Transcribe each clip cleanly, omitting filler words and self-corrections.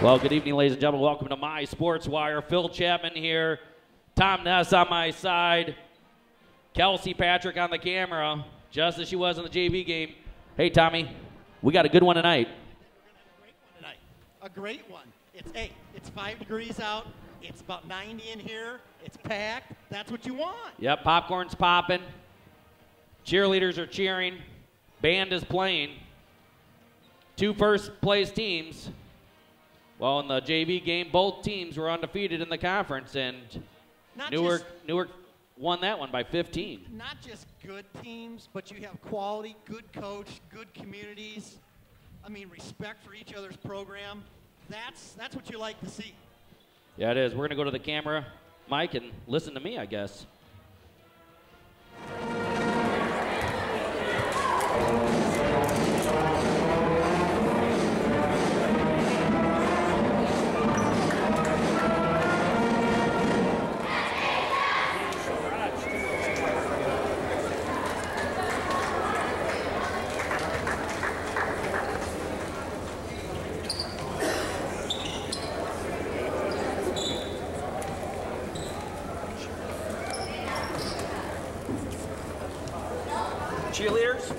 Well, good evening, ladies and gentlemen. Welcome to My Sports Wire. Phil Chapman here. Tom Ness on my side. Kelsey Patrick on the camera, just as she was in the JV game. Hey, Tommy, we got a good one tonight. A great one. It's 5 degrees out. It's about 90 in here. It's packed. That's what you want. Yep, popcorn's popping. Cheerleaders are cheering. Band is playing. 2 first-place teams. Well, in the JV game, both teams were undefeated in the conference, and Newark won that one by 15. Not just good teams, but you have quality, good coach, good communities. I mean, respect for each other's program. That's what you like to see. Yeah, it is. We're going to go to the camera, Mike, and listen to me, I guess. Cheerleaders.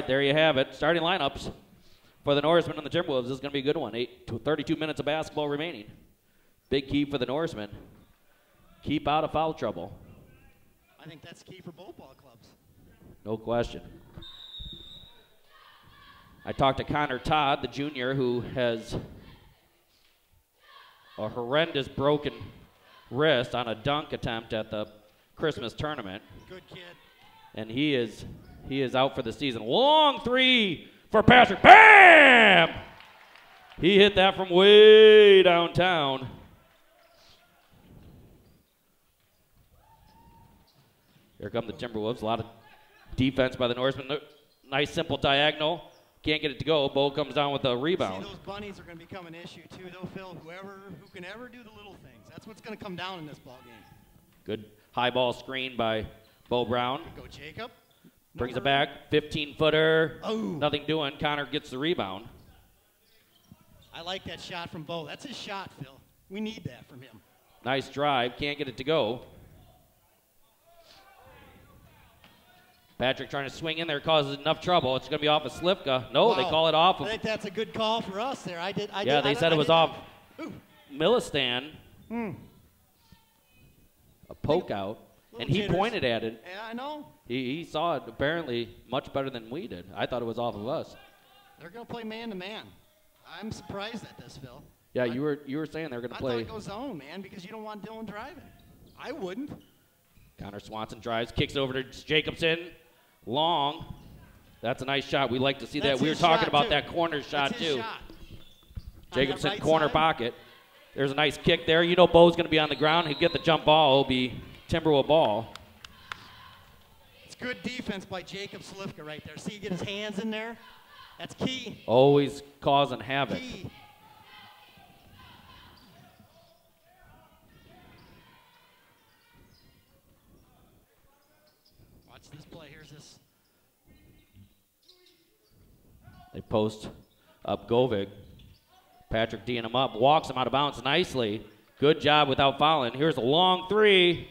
right, there you have it. Starting lineups for the Norsemen and the Timberwolves. This is going to be a good one. 32 minutes of basketball remaining. Big key for the Norsemen. Keep out of foul trouble. I think that's key for both ball clubs. No question. I talked to Connor Todd, the junior, who has a horrendous broken wrist on a dunk attempt at the Christmas tournament. Good kid. And he is out for the season. Long three for Patrick. Bam! He hit that from way downtown. Here come the Timberwolves. A lot of defense by the Norsemen. Nice simple diagonal. Can't get it to go. Bo comes down with a rebound. See, those bunnies are going to become an issue too, though, Phil. Who can ever do the little things. That's what's going to come down in this ball game. Good high ball screen by Bo Brown. Go Jacob. Brings it back. 15-footer. Oh. Nothing doing. Connor gets the rebound. I like that shot from Bo. That's his shot, Phil. We need that from him. Nice drive. Can't get it to go. Patrick trying to swing in there, causes enough trouble. It's going to be off of Slivka. No, They call it off. I think that's a good call for us there. They said it was off Millistan. A poke out, and he pointed at it. Yeah, I know. He saw it apparently much better than we did. I thought it was off of us. They're going to play man-to-man. I'm surprised at this, Phil. Yeah, you were saying they're going to play. I thought it goes zone, man, because you don't want Dylan driving. I wouldn't. Connor Swanson drives, kicks over to Jacobson. Long. That's a nice shot. We like to see that. We were talking about that corner shot, too. Jacobson, corner pocket. There's a nice kick there. You know Bo's going to be on the ground. He'll get the jump ball. It'll be Timberwolves ball. It's good defense by Jacob Slivka right there. See, get his hands in there. That's key. Always causing havoc. Key. Watch this play. Here's this. They post up Govig. Patrick D'ing him up, walks him out of bounds nicely. Good job without fouling. Here's a long three.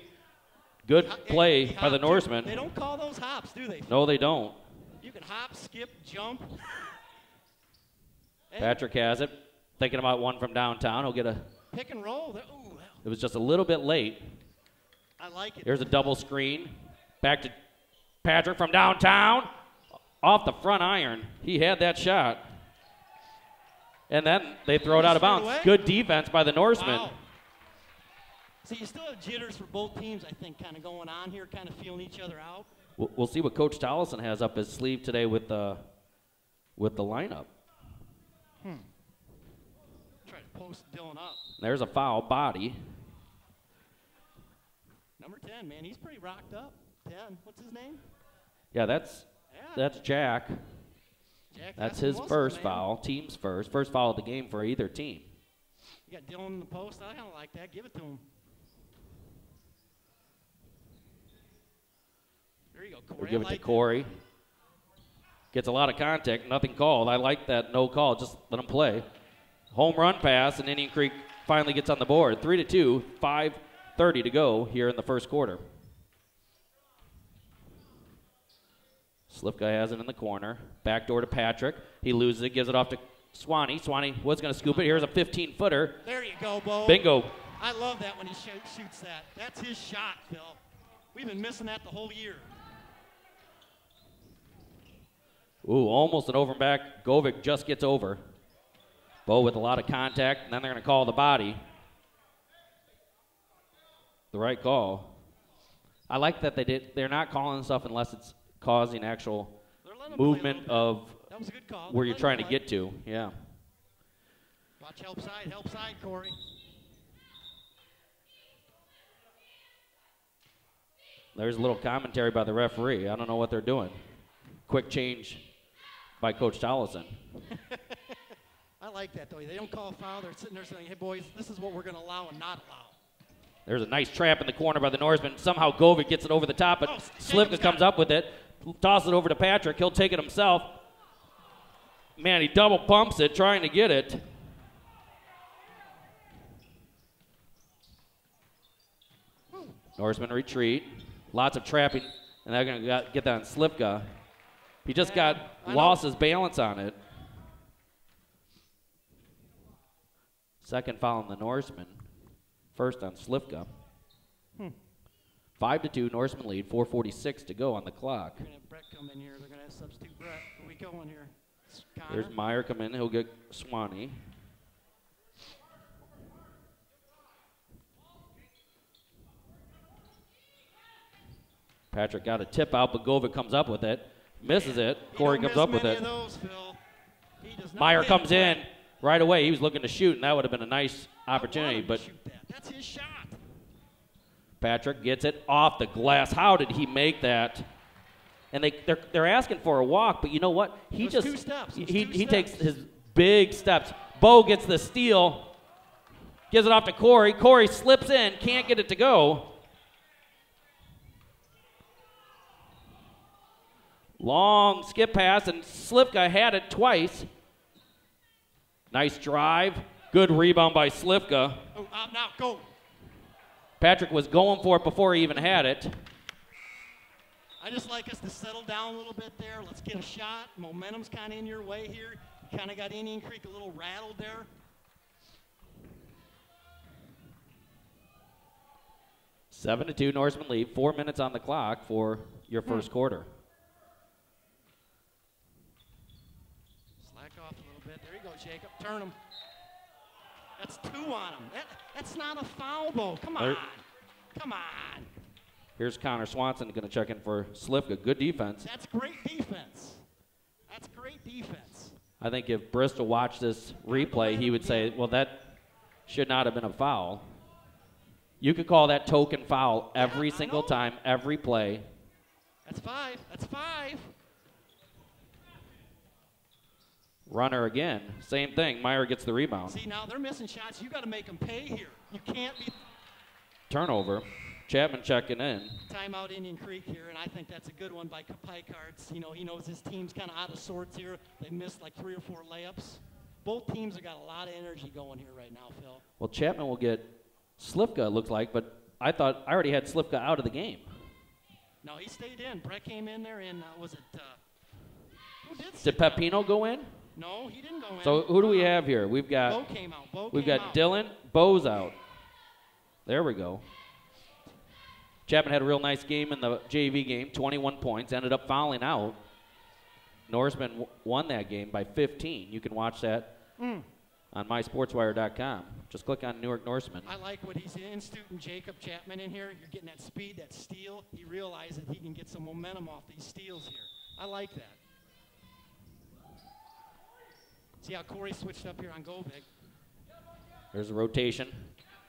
Good play by the Norsemen. They don't call those hops, do they? No, they don't. You can hop, skip, jump. Patrick has it. Thinking about one from downtown. He'll get a pick and roll. Ooh. It was just a little bit late. I like it. Here's a double screen. Back to Patrick from downtown. Off the front iron. He had that shot. And then they throw it out of bounds. Good defense by the Norsemen. Wow. So you still have jitters for both teams, I think, kind of going on here, kind of feeling each other out. We'll see what Coach Tollison has up his sleeve today with the lineup. Try to post Dylan up. There's a foul, body. Number 10, man, he's pretty rocked up. 10, what's his name? Yeah, that's Jack. Jack, that's his first foul, team's first foul of the game for either team. You got Dylan in the post. I kind of like that. Give it to him. There you go, Corey. We'll give it to Corey. Gets a lot of contact, nothing called. I like that no call. Just let him play. Home run pass, and Indian Creek finally gets on the board. 3-2, 5:30 to go here in the first quarter. Slivka has it in the corner. Backdoor to Patrick. He loses it, gives it off to Swanee. Swanee was going to scoop it. Here's a 15-footer. There you go, Bo. Bingo. I love that when he shoots that. That's his shot, Phil. We've been missing that the whole year. Ooh, almost an over and back. Govig just gets over. Bo with a lot of contact, and then they're going to call the body. The right call. I like that they're not calling stuff unless it's causing actual movement of that was a good call. where you're trying to get to. Yeah. Watch help side, Corey. There's a little commentary by the referee. I don't know what they're doing. Quick change by Coach Tollison. I like that, though. They don't call a foul. They're sitting there saying, hey, boys, this is what we're going to allow and not allow. There's a nice trap in the corner by the Norseman. Somehow Govig gets it over the top, but Slivka comes up with it. Tosses it over to Patrick. He'll take it himself. Man, he double pumps it, trying to get it. Norseman retreat. Lots of trapping, and they're going to get that on Slivka. He just lost his balance on it. Second foul on the Norseman. First on Slivka. 5-2, Norseman lead. 4:46 to go on the clock. We're going to have Brett come in here. They're going to have substitute Brett. Where we going here? There's Meyer come in. He'll get Swanee. Patrick got a tip out, but Govic comes up with it. Misses it. Corey comes up with it. Meyer comes in right away. He was looking to shoot, and that would have been a nice opportunity. But that's his shot. Patrick gets it off the glass. How did he make that? And they're asking for a walk, but you know what? He just 2 steps. He takes his big steps. Bo gets the steal, gives it off to Corey. Corey slips in, can't get it to go. Long skip pass, and Slivka had it twice. Nice drive. Good rebound by Slivka. Oh, now go. Patrick was going for it before he even had it. I just like us to settle down a little bit there. Let's get a shot. Momentum's kind of in your way here. You kind of got Indian Creek a little rattled there. Seven to 2, Norseman lead. 4 minutes on the clock for your first quarter. Slack off a little bit. There you go, Jacob. Turn him. That's 2 on him. That's not a foul, Bo. Come on. Come on. Here's Connor Swanson going to check in for Slivka. Good defense. That's great defense. That's great defense. I think if Bristol watched this replay, he would say, well, that should not have been a foul. You could call that token foul every single time, every play. That's 5. That's 5. Runner again. Same thing. Meyer gets the rebound. See, now they're missing shots. You got to make them pay here. You can't be. Turnover. Chapman checking in. Timeout Indian Creek here, and I think that's a good one by Picards. You know, he knows his team's kind of out of sorts here. They missed like 3 or 4 layups. Both teams have got a lot of energy going here right now, Phil. Well, Chapman will get Slivka, it looks like, but I thought I already had Slivka out of the game. No, he stayed in. Brett came in there, and was it who did? Did Pepino go in? No, he didn't go in. So who do we have here? We've got Bo came out. We've got Dylan. Bo's out. There we go. Chapman had a real nice game in the JV game, 21 points, ended up fouling out. Norseman won that game by 15. You can watch that on mysportswire.com. Just click on Newark Norseman. I like what he's instituting Jacob Chapman in here. You're getting that speed, that steal. He realized that he can get some momentum off these steals here. I like that. See how Corey switched up here on Govic. There's a rotation.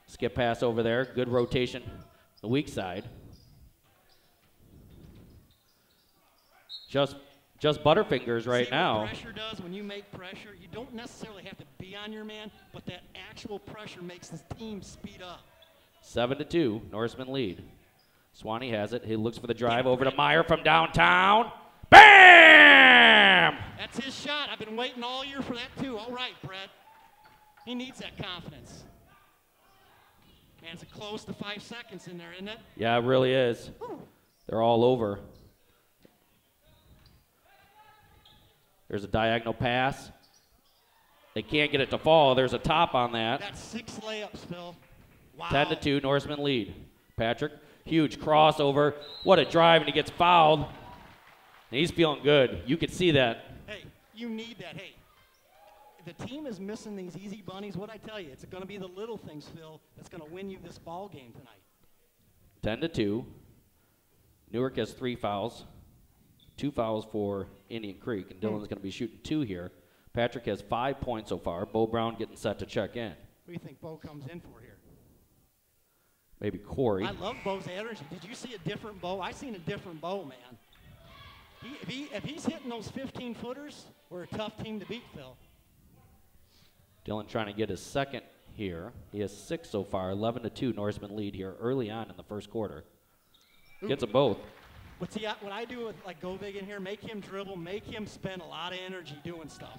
Skip pass over there. Good rotation. The weak side. Just Butterfingers right now. What pressure does when you make pressure, you don't necessarily have to be on your man, but that actual pressure makes the team speed up. 7 to 2, Norseman lead. Swanee has it. He looks for the drive over to Meyer from downtown. Bam! That's his shot. I've been waiting all year for that too. All right, Brett. He needs that confidence. Man, it's close to 5 seconds in there, isn't it? Yeah, it really is. Whew. They're all over. There's a diagonal pass. They can't get it to fall. There's a top on that. That's 6 layups, Phil. Wow. 10 to 2, Norseman lead. Patrick, huge crossover. What a drive, and he gets fouled. And he's feeling good. You could see that. Hey, you need that. Hey, the team is missing these easy bunnies. What'd I tell you? It's going to be the little things, Phil, that's going to win you this ball game tonight. 10 to 2. Newark has 3 fouls. 2 fouls for Indian Creek, and Dylan's going to be shooting 2 here. Patrick has 5 points so far. Bo Brown getting set to check in. What do you think Bo comes in for here? Maybe Corey. I love Bo's energy. Did you see a different Bo? I seen a different Bo, man. If he's hitting those 15-footers, we're a tough team to beat, Phil. Dylan trying to get his second here. He has 6 so far. 11 to 2, Norseman lead here early on in the first quarter. Gets them both. But see, what I do with like Govic in here, make him dribble, make him spend a lot of energy doing stuff.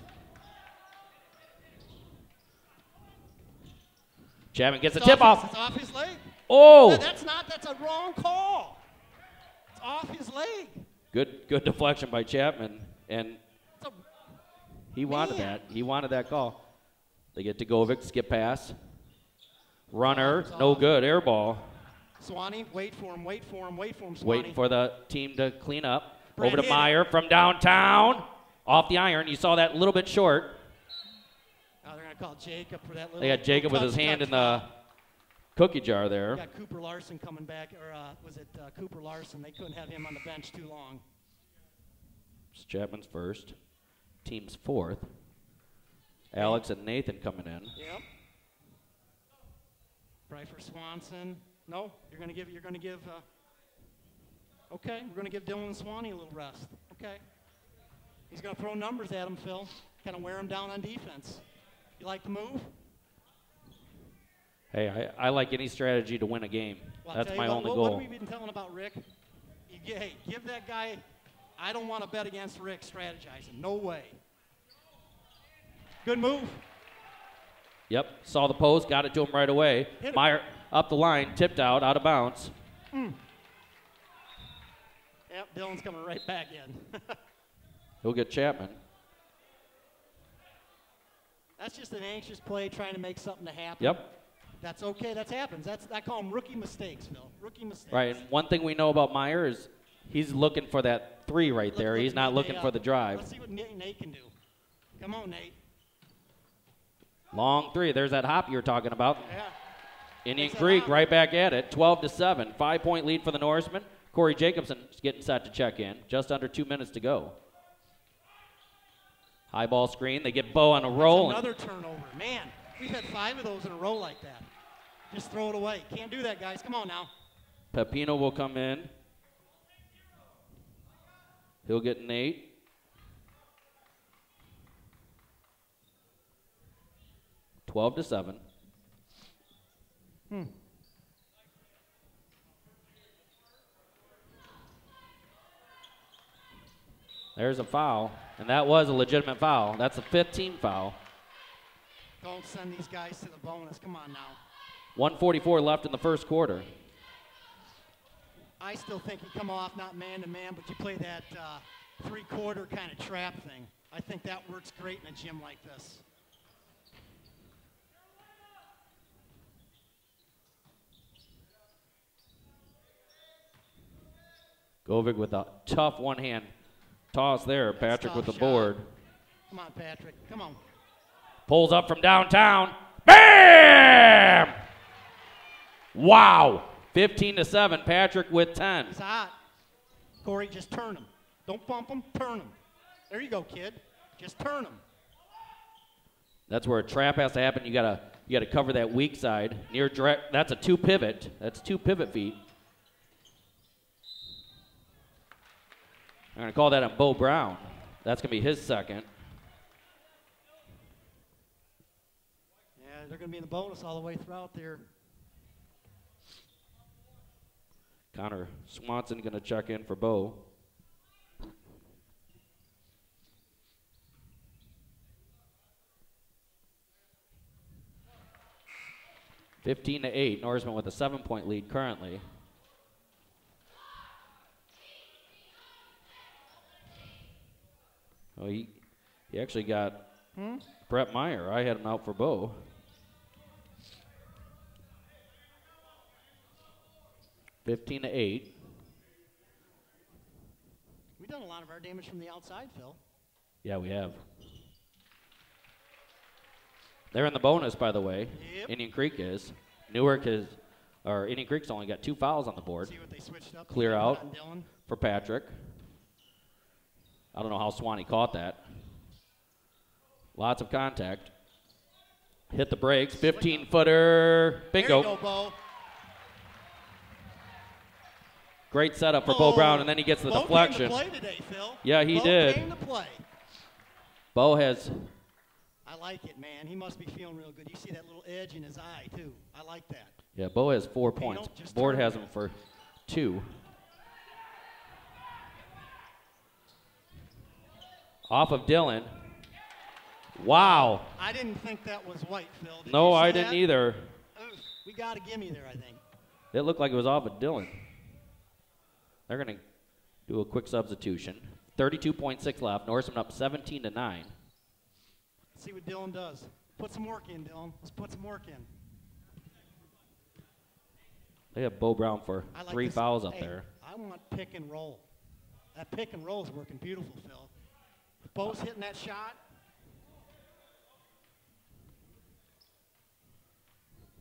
Chapman gets a tip off. It's off his leg. Oh! That's a wrong call. It's off his leg. Good deflection by Chapman, and he wanted that. He wanted that call. They get to Govic, skip pass. Runner, no good, air ball. Swanee, wait for him, Swanee. Waiting for the team to clean up. Brett Over to Meyer from downtown. Off the iron. You saw that a little bit short. Now they're going to call Jacob for that little. They got Jacob with his hand in the cookie jar there. Got Cooper Larson coming back, or was it Cooper Larson? They couldn't have him on the bench too long. It's Chapman's first. Team's fourth. Alex and Nathan coming in. Yep. Bryfer Swanson. No, you're going to give. Okay, we're going to give Dylan Swanee a little rest. Okay. He's going to throw numbers at him, Phil. Kind of wear him down on defense. You like the move? Hey, I like any strategy to win a game. Well, that's my only what goal. What have we been telling about Rick? Hey, give that guy. I don't want to bet against Rick strategizing. No way. Good move. Yep, saw the post, got it to him right away. Meyer up the line, tipped out of bounds. Yep, Dylan's coming right back in. He'll get Chapman. That's just an anxious play trying to make something to happen. Yep. That's okay. That happens. I call them rookie mistakes, Phil. Rookie mistakes. Right, and one thing we know about Meyer is he's looking for that three right there. He's not looking for the drive. Let's see what Nate can do. Come on, Nate. Long three. There's that hop you were talking about. Yeah. Indian Creek right back at it. 12-7. 5-point lead for the Norsemen. Corey Jacobson is getting set to check in. Just under 2 minutes to go. High ball screen. They get Bo on a roll. That's another turnover. Man, we've had 5 of those in a row like that. Just throw it away. Can't do that, guys. Come on now. Pepino will come in. He'll get Nate. $12-7. There's a foul, and that was a legitimate foul. That's a 15 foul. Don't send these guys to the bonus. Come on now. 1:44 left in the first quarter. I still think you come off not man-to-man, but you play that three-quarter kind of trap thing. I think that works great in a gym like this. Govic with a tough one-hand toss there. Patrick with the board. Come on, Patrick. Come on. Pulls up from downtown. Bam! Wow. 15-7. Patrick with 10. He's hot. Corey, just turn him. Don't bump him. Turn him. There you go, kid. Just turn him. That's where a trap has to happen. You gotta cover that weak side. Near direct. That's a 2 pivot. That's 2 pivot feet. I'm going to call that on Bo Brown. That's going to be his second. Yeah, they're going to be in the bonus all the way throughout there. Connor Swanson going to check in for Bo. (15-8). Norseman with a 7-point lead currently. Oh, he actually got Brett Meyer. I had him out for Bo. (15-8). We've done a lot of our damage from the outside, Phil. Yeah, we have. They're in the bonus, by the way. Yep. Indian Creek is. Newark is, or Indian Creek's only got 2 fouls on the board. See what they switched up. Clear out for Patrick. I don't know how Swanee caught that. Lots of contact. Hit the brakes. 15-footer. Bingo. There you go, Bo. Great setup for Bo Brown, and then he gets the deflection. Bo came to play today, Phil. Yeah, he did. Bo came to play. Bo has. I like it, man. He must be feeling real good. You see that little edge in his eye, too. I like that. Yeah, Bo has 4 points. Board has him for 2. Off of Dylan. Wow. I didn't think that was white, Phil. Did No, you see I that? didn't either. We got a gimme there, I think. It looked like it was off of Dylan. They're going to do a quick substitution. 32.6 left. Norseman up 17-9. Let's see what Dylan does. Put some work in, Dylan. Let's put some work in. They have Bo Brown for I like 3 this. fouls up Hey, there. I want pick and roll. That pick and roll is working beautiful, Phil. If Bo's hitting that shot.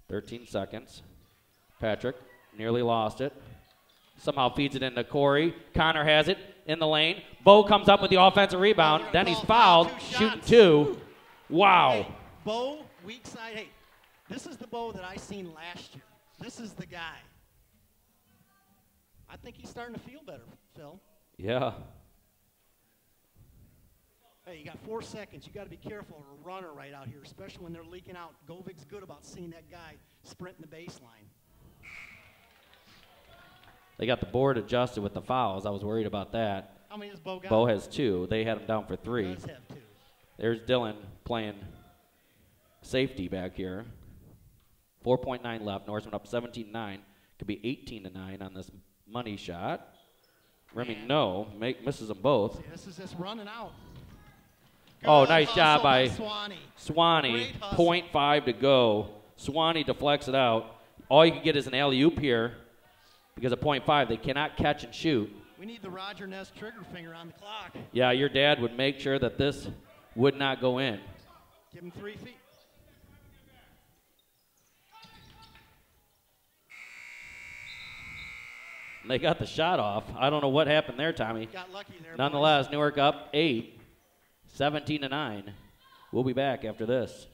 13 seconds. Patrick nearly lost it. Somehow feeds it into Corey. Connor has it in the lane. Bo comes up with the offensive rebound. Then he's fouled, shooting 2. Wow. Hey, Bo, weak side. Hey, this is the Bo that I seen last year. This is the guy. I think he's starting to feel better, Phil. Yeah. Hey, you got 4 seconds. You got to be careful of a runner right out here, especially when they're leaking out. Govig's good about seeing that guy sprinting the baseline. They got the board adjusted with the fouls. I was worried about that. How many has Bo got? Bo has 2. They had him down for 3. He does have 2. There's Dylan playing safety back here. 4.9 left. Norseman up 17-9. Could be 18-9 on this money shot. Remy, no. Misses them both. See, this is just running out. Oh, Good nice job by Swanee. Swanee. 0.5 to go. Swanee deflects it out. All you can get is an alley-oop here because of 0.5. They cannot catch and shoot. We need the Roger Ness trigger finger on the clock. Yeah, your dad would make sure that this would not go in. Give him 3 feet. They got the shot off. I don't know what happened there, Tommy. Got lucky there. Nonetheless, Newark up 8, 17-9. We'll be back after this.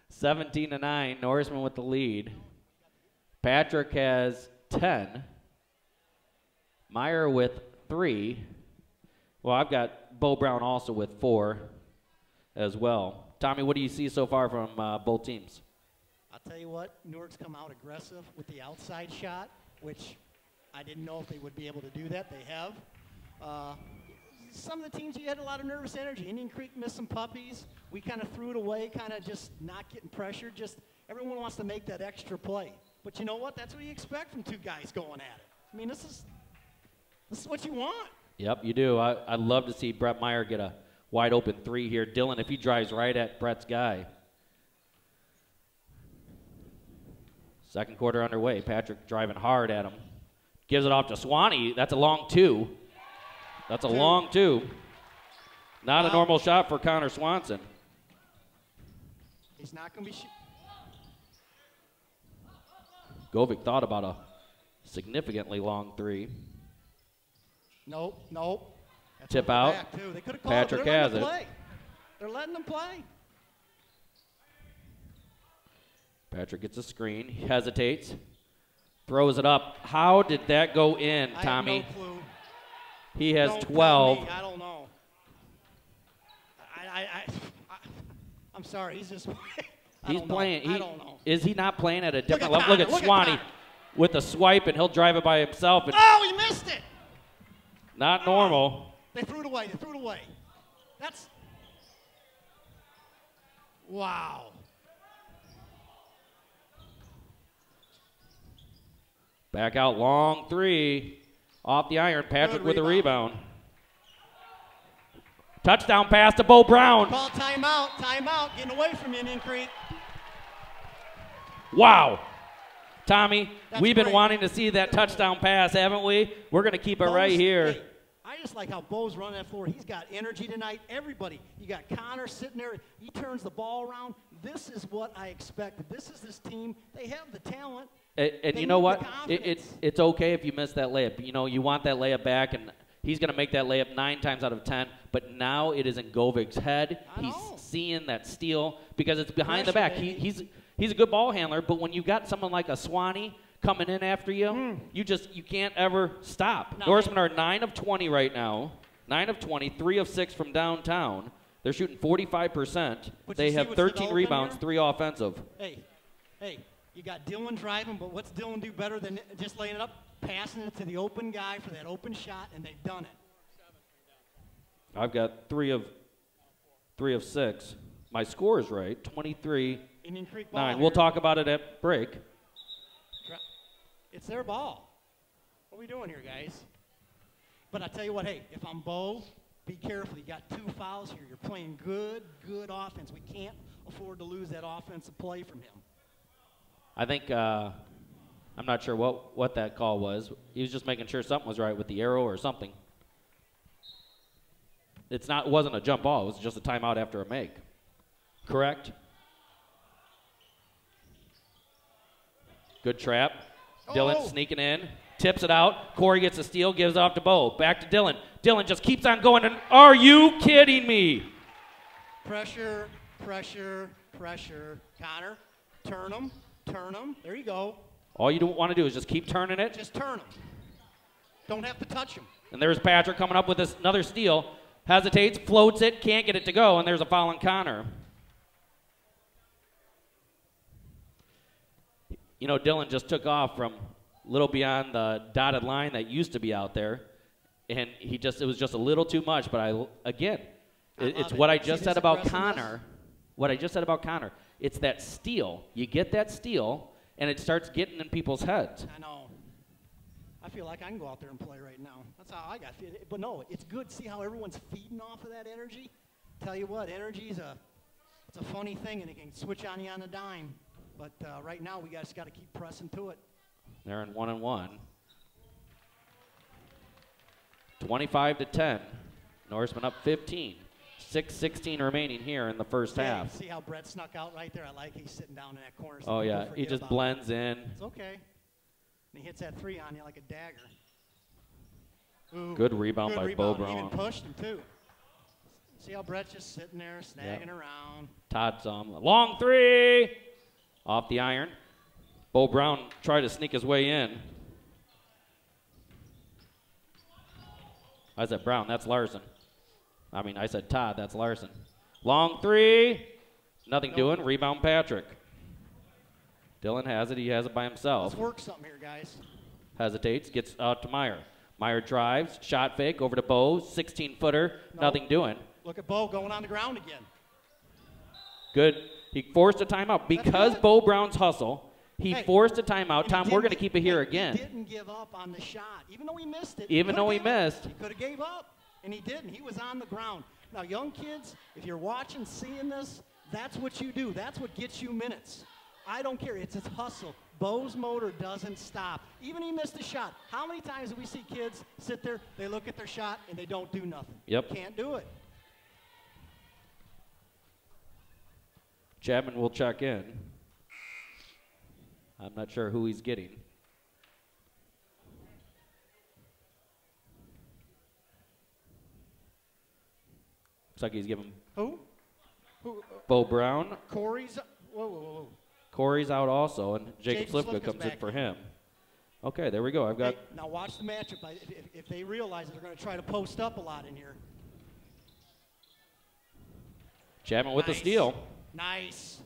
Seventeen to 9, Norseman with the lead. Patrick has 10. Meyer with 3. Well, I've got Bo Brown also with 4 as well. Tommy, what do you see so far from both teams? I'll tell you what, Newark's come out aggressive with the outside shot, which I didn't know if they would be able to do that. They have. Some of the teams, you had a lot of nervous energy. Indian Creek missed some puppies. We kind of threw it away, kind of just not getting pressured. Just everyone wants to make that extra play. But you know what? That's what you expect from 2 guys going at it. I mean, this is what you want. Yep, you do. I'd love to see Brett Meyer get a wide open 3 here. Dylan, if he drives right at Brett's guy. Second quarter underway. Patrick driving hard at him. Gives it off to Swanee. That's a long 2. That's a long 2. Not a normal shot for Connor Swanson. He's not going to be shooting. Govik thought about a significantly long 3. Nope. That's Tip off out. the back, too. They could have called Patrick it. They're has letting it. them play. They're letting them play. Patrick gets a screen. He hesitates. Throws it up. How did that go in, Tommy? I have no clue. He has Don't tell 12. me. I don't know. I'm sorry. He's just. He's playing. I don't know. Is he not playing at a different at level? Look Connor, at Swanee Connor. with a swipe, and he'll drive it by himself. And Oh, he missed it. not normal. They threw it away. That's. Wow. Back out long 3. Off the iron. Patrick with a rebound. Touchdown pass to Bo Brown. Call timeout. Getting away from you, Indian Creek. Wow. Tommy, That's we've been great. wanting to see that touchdown pass, haven't we? We're going to keep it right here. Hey, I just like how Bo's running that floor. He's got energy tonight. Everybody. You got Connor sitting there. He turns the ball around. This is what I expected. This is this team. They have the talent. And They you know need what? the confidence. It's okay if you miss that layup. You know, you want that layup back, and He's going to make that layup 9 times out of 10, but now it is in Govic's head. He's seeing that steal because it's behind the back. He's a good ball handler, but when you've got someone like a Swanee coming in after you, you can't ever stop. No, Norsemen are 9 of 20 right now. 9 of 20, 3 of 6 from downtown. They're shooting 45%. They have 13 rebounds, 3 offensive. Hey, you got Dylan driving, but what's Dylan do better than just laying it up? Passing it to the open guy for that open shot, and they've done it. I've got 3 of 6. My score is right, 23-9. We'll talk about it at break. It's their ball. What are we doing here, guys? But I tell you what, hey, if I'm Bo, be careful. You got 2 fouls here. You're playing good offense. We can't afford to lose that offensive play from him. I think I'm not sure what that call was. He was just making sure something was right with the arrow or something. It wasn't a jump ball. It was just a timeout after a make. Correct? Good trap. Dylan sneaking in. Tips it out. Corey gets a steal, gives it off to Bo. Back to Dylan. Dylan just keeps on going. And are you kidding me? Pressure. Connor, turn him. There you go. All you want to do is just keep turning it. Just turn him. Don't have to touch him. And there's Patrick coming up with another steal. Hesitates, floats it, can't get it to go, and there's a foul on Connor. You know, Dylan just took off from a little beyond the dotted line that used to be out there, and it was just a little too much. But it's what I just said about Connor. What I just said about Connor. It's that steal. You get that steal, and it starts getting in people's heads. I know. I feel like I can go out there and play right now. That's how I got. But no, it's good to see how everyone's feeding off of that energy. Tell you what, energy it's a funny thing, and it can switch on you on a dime. But right now, we just got to keep pressing to it. They're in 1-1. 25-10. Norseman up 15. 6:16 remaining here in the first half. See how Brett snuck out right there? I like he's sitting down in that corner. So oh, yeah. He just blends in. It's okay. And he hits that 3 on you like a dagger. Ooh, good rebound by Bo Brown. He even pushed him, too. See how Brett's just sitting there, snagging around. Todd's long 3. Off the iron. Bo Brown tried to sneak his way in. I said Brown, that's Larson. I said Todd, that's Larson. Long 3. Nothing doing. Rebound Patrick. Dylan has it. He has it by himself. Let's work something here, guys. Hesitates. Gets out to Meyer. Meyer drives. Shot fake. Over to Bo. 16-footer. Nothing doing. Look at Bo going on the ground again. Good. He forced a timeout. Because Bo Brown's hustle, he forced a timeout. Tom, we're going to keep it here again. He didn't give up on the shot. Even though he missed it. Even though he missed. He could have gave up. And he didn't. He was on the ground. Now, young kids, if you're watching, seeing this, that's what you do. That's what gets you minutes. I don't care. It's his hustle. Bo's motor doesn't stop. Even he missed a shot. How many times do we see kids sit there, they look at their shot, and they don't do nothing? Yep. Can't do it. Chapman will check in. I'm not sure who he's getting. Looks like he's giving. Who? Bo Brown. Corey's. Whoa. Corey's out also, and Jacob Slivka comes in for him. Okay, there we go. I've got. Hey, now watch the matchup. If they realize it, they're going to try to post up a lot in here. Chapman with the steal. Nice.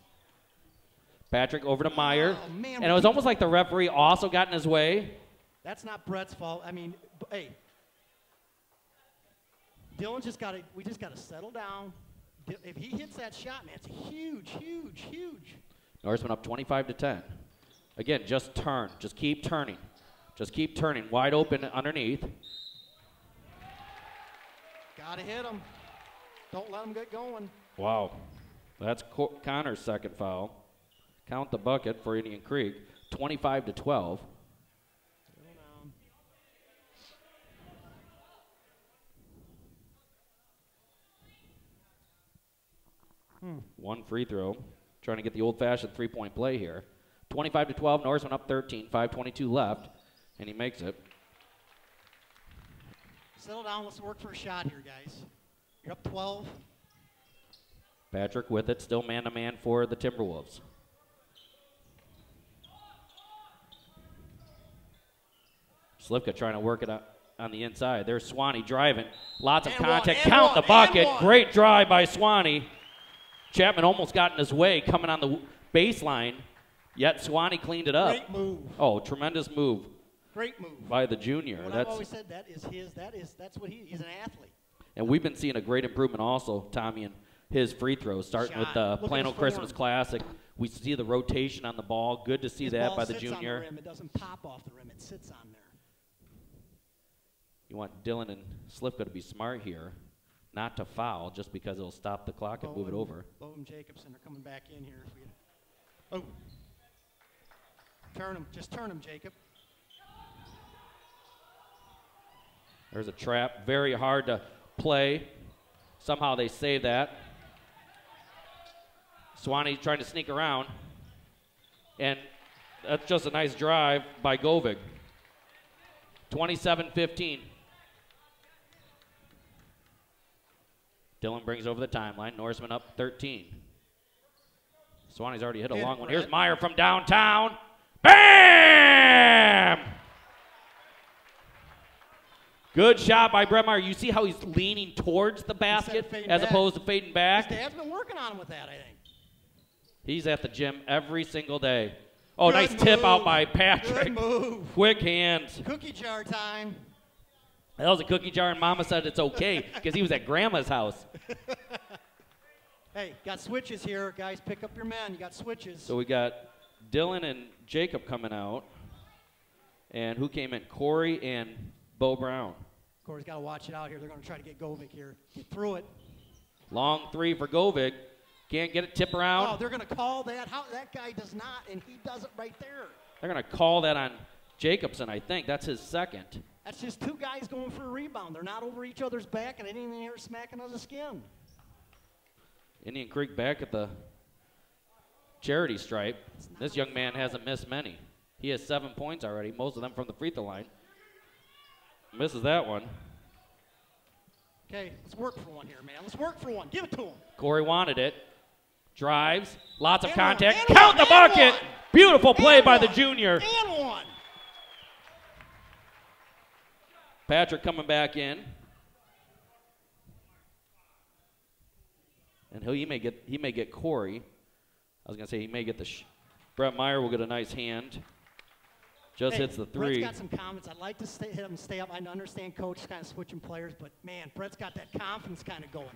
Patrick over to Meyer. Oh, man, and it was almost like the referee also got in his way. That's not Brett's fault. Hey. Dylan's we just got to settle down. If he hits that shot, man, it's huge. Norseman up 25-10. Again, just turn. Just keep turning. Wide open underneath. Got to hit him. Don't let him get going. Wow. That's Connor's second foul. Count the bucket for Indian Creek. 25-12. 1 free throw. Trying to get the old-fashioned three-point play here. 25-12, Norseman up 13, 5:22 left, and he makes it. Settle down. Let's work for a shot here, guys. You're up 12. Patrick with it, still man-to-man for the Timberwolves. Slivka trying to work it out on the inside. There's Swanee driving. Lots of contact. Count the bucket. Great drive by Swanee. Chapman almost got in his way coming on the baseline, yet Swanee cleaned it up. Great move. Oh, tremendous move. Great move. By the junior. What I've always said, that's what he's an athlete. And we've been seeing a great improvement also, Tommy, in his free throws, starting with the Plano Christmas Classic. We see the rotation on the ball. Good to see that by the junior. On the rim. It doesn't pop off the rim. It sits on there. You want Dylan and Slivka to be smart here, not to foul, just because it'll stop the clock and move it over. Bo and Jacobson are coming back in here. Oh. Turn him. Just turn him, Jacob. There's a trap. Very hard to play. Somehow they save that. Swanee trying to sneak around. And that's just a nice drive by Govig. 27-15. Dylan brings over the timeline. Norseman up 13. Swanee's already hit a long one. Here's Meyer from downtown. Bam! Good shot by Brett Meyer. You see how he's leaning towards the basket as opposed to fading back? His dad's been working on him with that, I think. He's at the gym every single day. Oh, nice tip out by Patrick. Good move. Quick hands. Cookie jar time. That was a cookie jar, and Mama said it's okay because he was at Grandma's house. Hey, got switches here. Guys, pick up your men. You got switches. So we got Dylan and Jacob coming out. And who came in? Corey and Bo Brown. Corey's got to watch it out here. They're going to try to get Govig here. Get through it. Long three for Govig. Can't get it, tip around. Oh, they're going to call that. How that guy does not, and he does it right there. They're going to call that on Jacobson, I think. That's his second. That's just two guys going for a rebound. They're not over each other's back, and they didn't even hear smacking on the skin. Indian Creek back at the charity stripe. This young man hasn't missed many. He has 7 points already, most of them from the free throw line. Misses that one. Okay, let's work for one here, man. Let's work for one. Give it to him. Corey wanted it. Drives. Lots of contact. Count the bucket. Beautiful play by the junior. And one. Patrick coming back in. And he may get Corey. I was going to say he may get the Brett Meyer will get a nice hand. Just hits the three. Brett's got some comments. I'd like to have him stay up. I understand coach kind of switching players, but, man, Brett's got that confidence kind of going.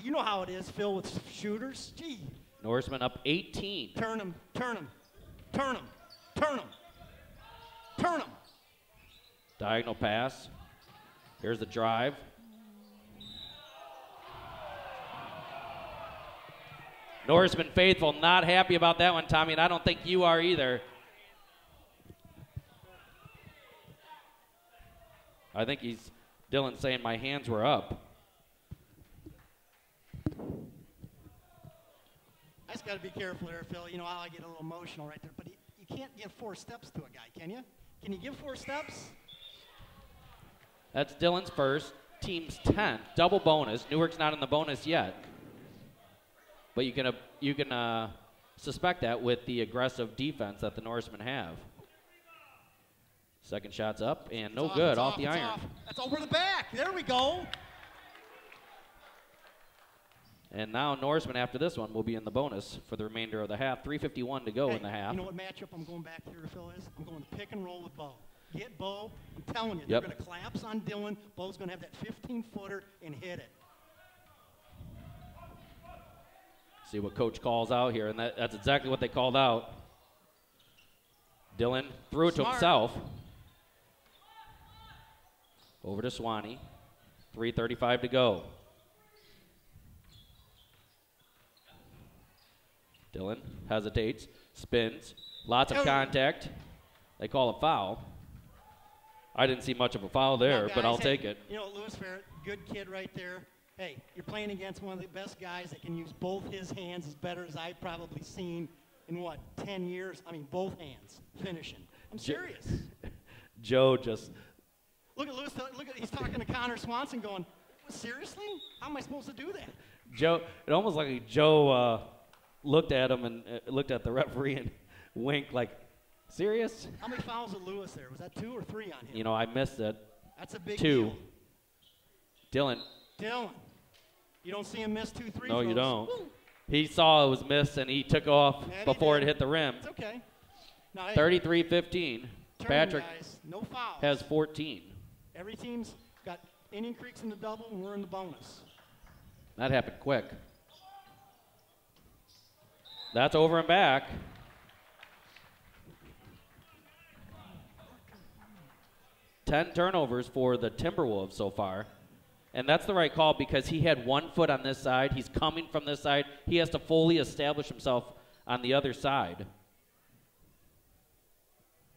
You know how it is, Phil, with shooters. Gee. Norseman up 18. Turn him, turn him, turn him, turn him, turn him. Diagonal pass. Here's the drive. Norseman faithful, not happy about that one, Tommy, and I don't think you are either. I think Dylan saying my hands were up. I just got to be careful there, Phil. You know how I get a little emotional right there, but you can't give 4 steps to a guy, can you? Can you give 4 steps? That's Dylan's first, team's 10th, double bonus. Newark's not in the bonus yet. But you can suspect that with the aggressive defense that the Norsemen have. Second shot's up, and no good, off the iron. That's over the back. There we go. And now Norseman, after this one, will be in the bonus for the remainder of the half. 3:51 to go in the half. You know what matchup I'm going back here, Phil, is? I'm going to pick and roll with Bo. Get Bo. I'm telling you, they're going to collapse on Dylan. Bo's going to have that 15-footer and hit it. See what Coach calls out here, and that's exactly what they called out. Dylan threw it to himself. Over to Swanee. 3:35 to go. Dylan hesitates, spins, lots of contact. They call a foul. I didn't see much of a foul there, but I'll take it. You know, Lewis Ferret, good kid right there. Hey, you're playing against one of the best guys that can use both his hands as better as I've probably seen in, 10 years? I mean, both hands finishing. I'm serious. Joe just Look at Lewis. Look at he's talking to Connor Swanson, going, "Seriously? How am I supposed to do that?" Joe, it almost like Joe looked at him and looked at the referee and winked like, "Serious?" How many fouls did Lewis there? Was that 2 or 3 on him? You know, I missed it. That's a big 2. deal. Dylan. You don't see him miss 2 3 No, throws. you don't. Woo. He saw it was missed and he took off And before he it did. hit the rim. It's okay. Now, hey, 33-15. turn, Patrick guys. No fouls. has 14. Every team's got inning creeks in the double, and we're in the bonus. That happened quick. That's over and back. Ten turnovers for the Timberwolves so far. And that's the right call because he had 1 foot on this side. He's coming from this side. He has to fully establish himself on the other side.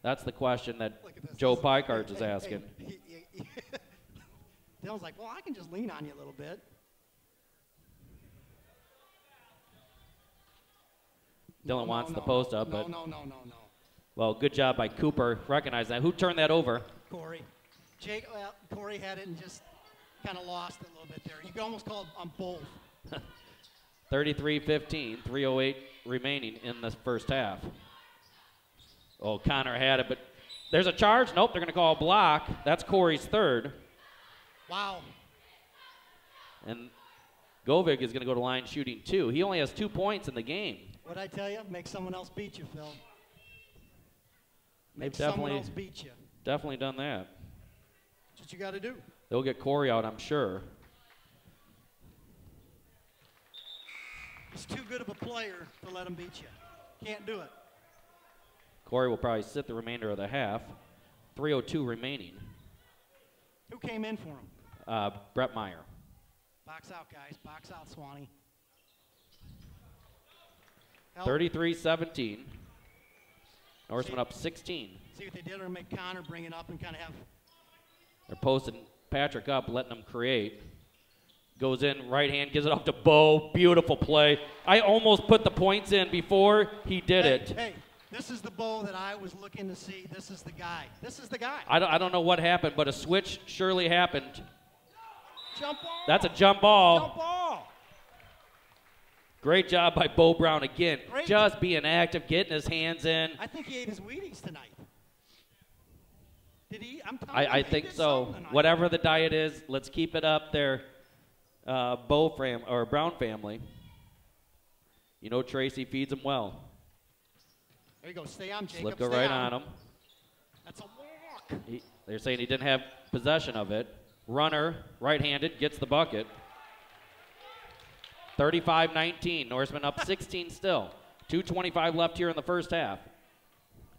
That's the question that Joe Picards is asking. Dylan's like, well, I can just lean on you a little bit. Dylan wants the post up, but No. well, good job by Cooper recognizing that. Who turned that over? Corey. Corey had it and just kind of lost it a little bit there. You could almost call it on both. 33-15, 3:08 remaining in the first half. Oh, Connor had it, but there's a charge. Nope, they're going to call a block. That's Corey's third. Wow. And Govig is going to go to line shooting 2. He only has 2 points in the game. What'd I tell you? Make someone else beat you, Phil. They've Someone else beat you. definitely done that. That's what you got to do. They'll get Corey out, I'm sure. He's too good of a player to let him beat you. Can't do it. Corey will probably sit the remainder of the half. 3:02 remaining. Who came in for him? Brett Meyer. Box out, guys. Box out, Swanee. 33-17. Norseman up 16. See what they did, or make Connor bring it up and kind of have. They're posting Patrick up, letting him create. Goes in, right hand, gives it off to Bo. Beautiful play. I almost put the points in before he did it. Hey, this is the Bo that I was looking to see. This is the guy. This is the guy. I don't know what happened, but a switch surely happened. Jump ball. That's a jump ball. Jump ball. Great job by Bo Brown again. Great. Just being active, getting his hands in. I think he ate his Wheaties tonight. Did he? I'm telling you, I he think did so. something tonight. Whatever the diet is, let's keep it up there. Brown family. You know Tracy feeds them well. There you go. Stay on, Jacob. Slip go Stay right on him. That's a walk. They're saying he didn't have possession of it. Runner, right-handed, gets the bucket. 35-19. Norseman up 16 still. 2:25 left here in the first half.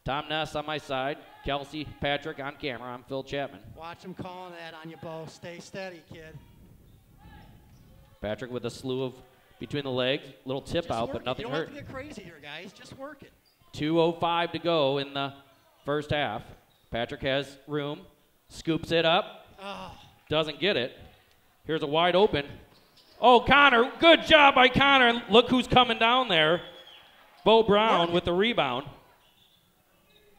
Tom Ness on my side. Kelsey, Patrick on camera. I'm Phil Chapman. Watch him calling that on you, Bo. Stay steady, kid. Patrick with a slew of between the legs. Little tip Just out, work but it. nothing You don't hurt. have to get crazy here, guys. Just work it. 2:05 to go in the first half. Patrick has room. Scoops it up. Oh. Doesn't get it. Here's a wide open. Oh, Connor. Good job by Connor. Look who's coming down there. Bo Brown with the rebound.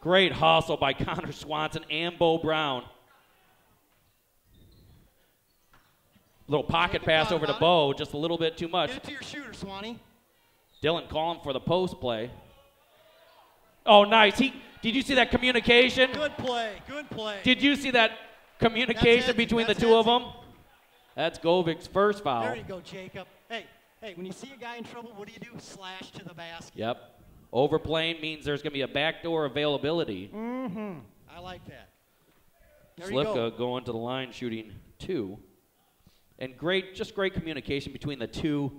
Great hustle by Connor Swanson and Bo Brown. Little pocket pass over to Bo, just a little bit too much. Get it to your shooter, Swanee. Dylan calling for the post play. Oh, nice. Did you see that communication? Good play. Good play. Did you see that communication between the two of them? That's Govic's first foul. There you go, Jacob. Hey, when you see a guy in trouble, what do you do? Slash to the basket. Yep. Overplaying means there's going to be a backdoor availability. Mm-hmm. I like that. There you go. Slivka going to the line shooting 2. And great communication between the two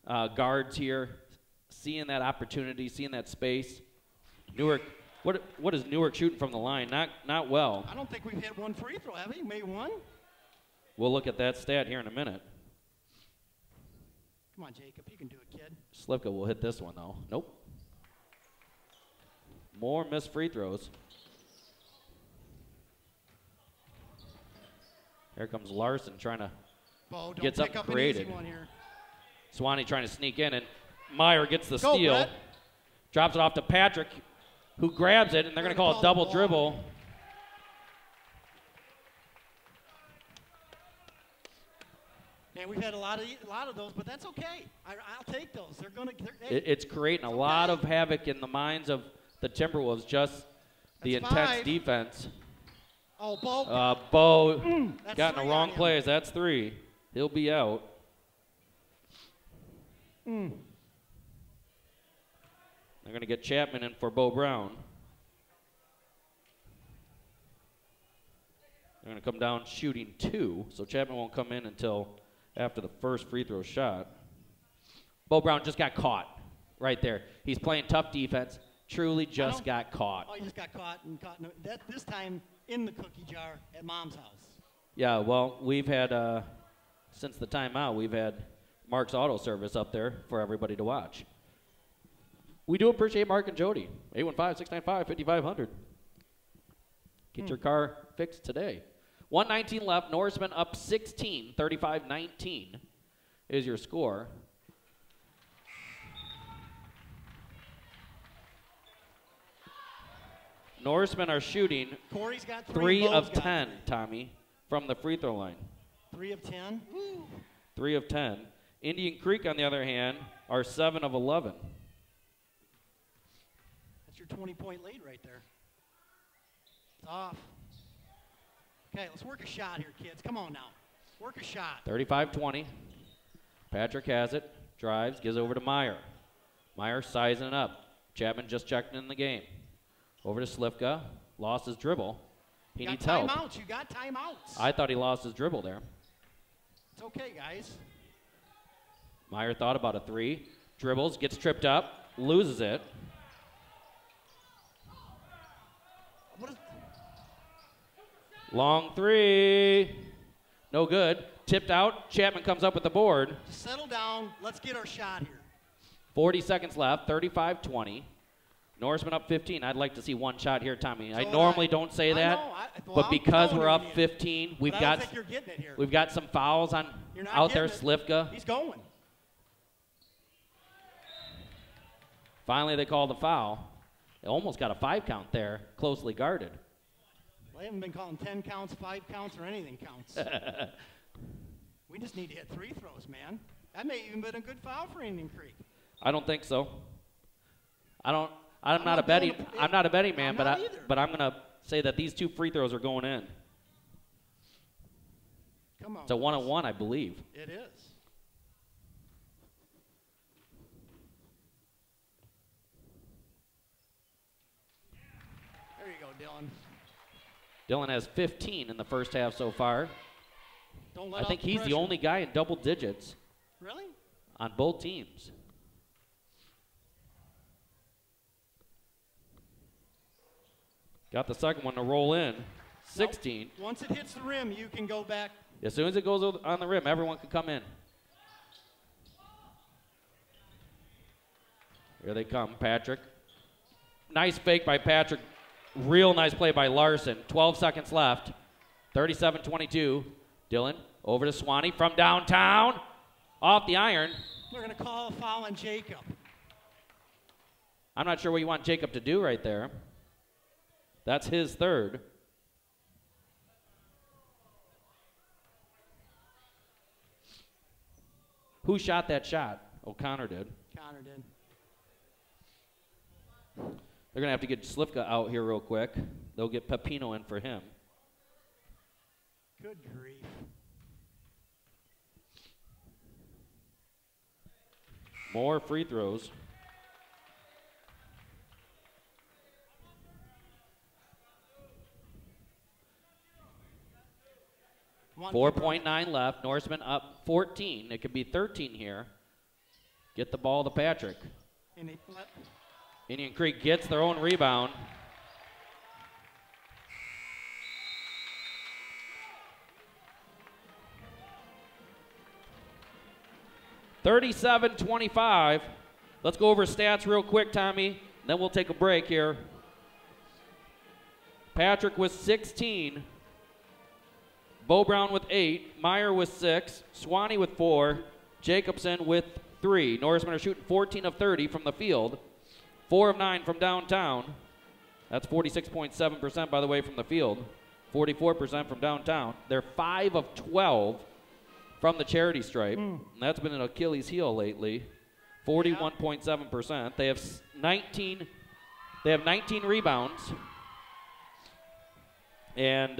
guards here. Seeing that opportunity, seeing that space. Newark, what is Newark shooting from the line? Not well. I don't think we've hit one free throw, have we? Maybe one? We'll look at that stat here in a minute. Come on, Jacob. You can do it, kid. Slivka will hit this one, though. Nope. More missed free throws. Here comes Larson trying to gets up created. Swanee trying to sneak in, and Meyer gets the steal. Brett. Drops it off to Patrick, who grabs it, and they're going to call a double dribble. And we've had a lot of those, but that's okay. I'll take those. They're gonna. It's creating a lot of havoc in the minds of the Timberwolves. Just the intense defense. Oh, Bo. Bo got in the wrong place. That's 3. He'll be out. They're going to get Chapman in for Bo Brown. They're going to come down shooting 2, so Chapman won't come in until after the first free throw shot. Bo Brown just got caught right there. He's playing tough defense. Truly just got caught. Oh, he just got caught and caught. This time in the cookie jar at Mom's house. Yeah, well, we've had, since the timeout, we've had Mark's Auto Service up there for everybody to watch. We do appreciate Mark and Jody. 815-695-5500. Get your car fixed today. 1:19 left. Norseman up 16, 35-19 is your score. Norsemen are shooting Corey's got 3 of 10, Tommy, from the free throw line. 3 of 10? 3 of 10. Indian Creek, on the other hand, are 7 of 11. That's your 20-point lead right there. It's off. Okay, let's work a shot here, kids. Come on now. Work a shot. 35-20. Patrick has it. Drives. Gives over to Meyer. Meyer sizing it up. Chapman just checked in the game. Over to Slivka. Lost his dribble. He needs help. You got timeouts. I thought he lost his dribble there. It's okay, guys. Meyer thought about a 3. Dribbles. Gets tripped up. Loses it. Long 3. No good. Tipped out. Chapman comes up with the board. Just settle down. Let's get our shot here. 40 seconds left. 35-20. Norseman up 15. I'd like to see one shot here, Tommy. I normally don't say that, but because we're up 15, we've got some fouls on out there. Slivka. He's going. Finally, they called the foul. They almost got a 5 count there, closely guarded. They haven't been calling 10 counts, 5 counts, or anything counts. We just need to hit 3 throws, man. That may even been a good foul for Indian Creek. I don't think so. I'm not a betting man, but I'm gonna say that these 2 free throws are going in. Come on. It's a 1-on-1, I believe. It is. There you go, Dylan. Dylan has 15 in the first half so far. I think he's the only guy in double digits. Really? On both teams. Got the second one to roll in. 16. Nope. Once it hits the rim, you can go back. As soon as it goes on the rim, everyone can come in. Here they come, Patrick. Nice fake by Patrick. Real nice play by Larson. 12 seconds left. 37-22. Dylan over to Swanee from downtown. Off the iron. They're going to call a foul on Jacob. I'm not sure what you want Jacob to do right there. That's his 3rd. Who shot that shot? O'Connor did. Connor did. They're going to have to get Slivka out here real quick. They'll get Pepino in for him. Good grief. More free throws. 4.9 left. Norseman up 14. It could be 13 here. Get the ball to Patrick. Indian Creek gets their own rebound. (37-25). Let's go over stats real quick, Tommy. Then we'll take a break here. Patrick with 16. Bo Brown with 8, Meyer with 6, Swanee with 4, Jacobson with 3. Norsemen are shooting 14 of 30 from the field, 4 of 9 from downtown. That's 46.7%, by the way, from the field, 44% from downtown. They're 5 of 12 from the charity stripe. And that's been an Achilles heel lately. 41.7%. They have 19 rebounds. And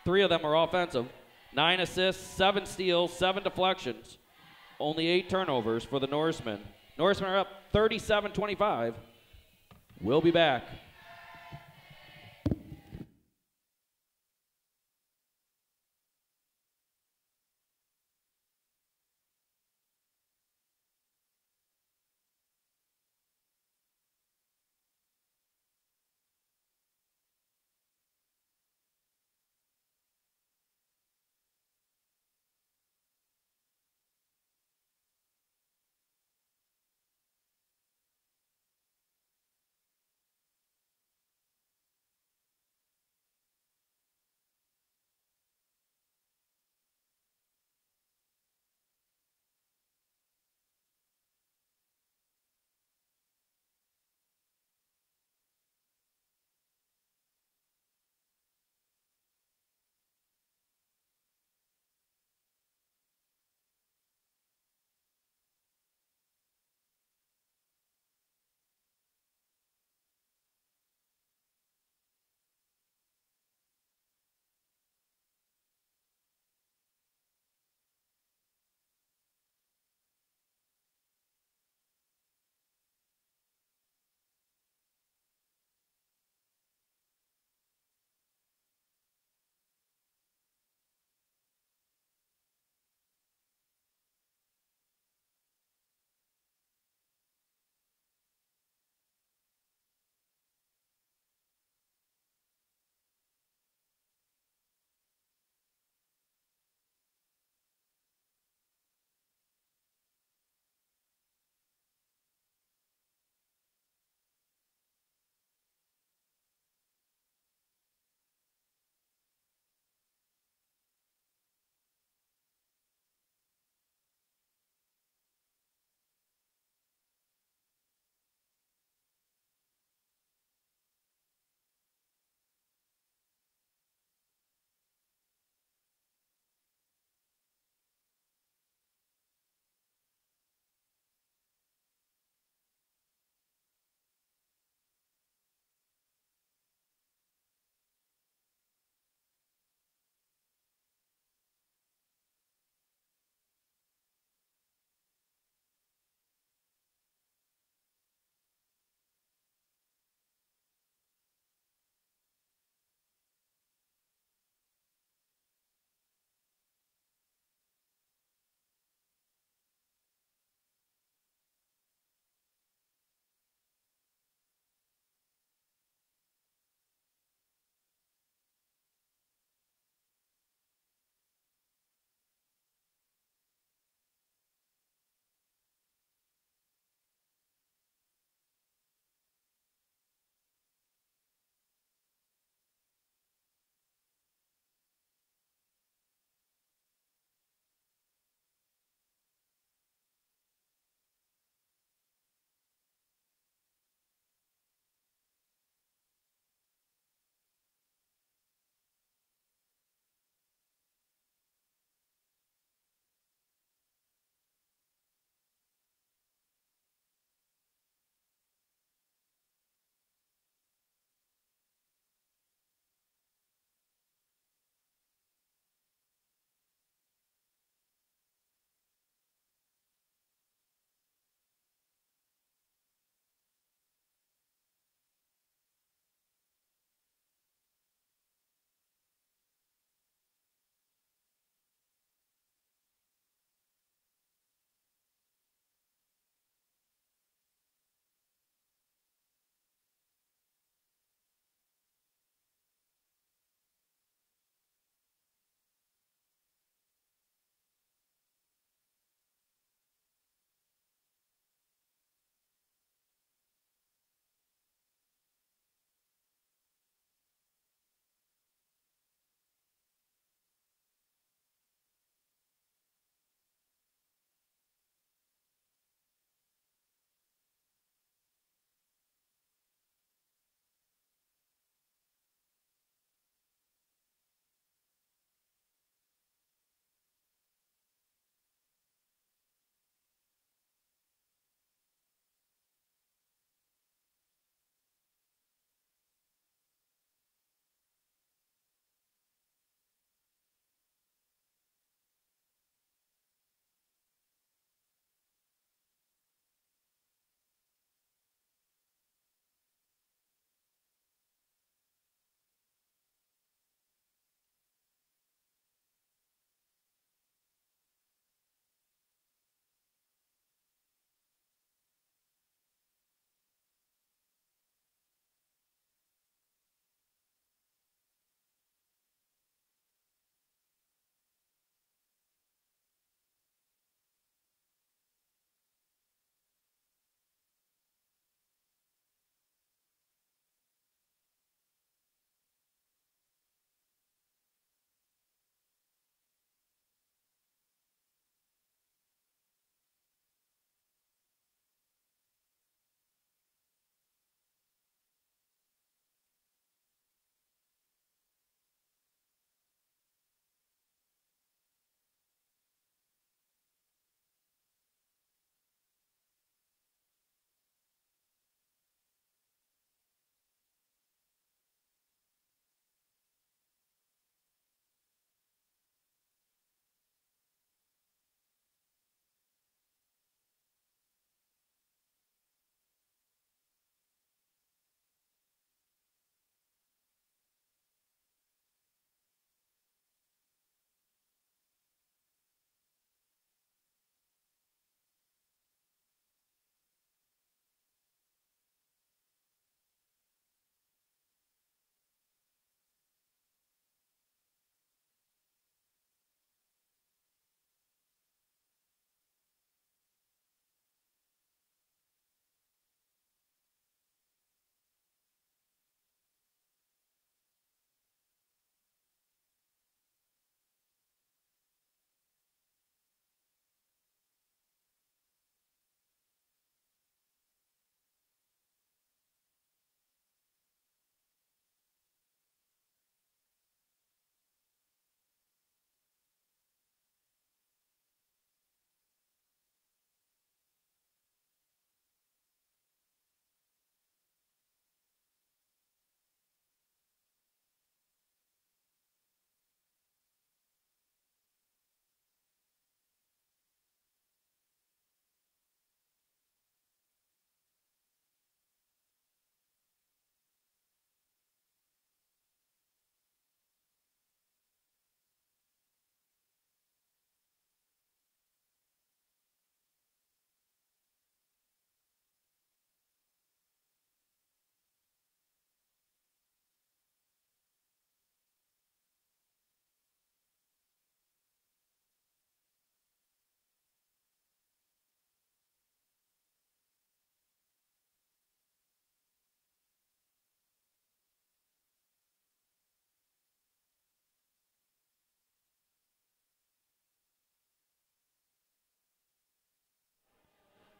3 of them are offensive. 9 assists, 7 steals, 7 deflections. Only 8 turnovers for the Norsemen. Norsemen are up 37-25. We'll be back.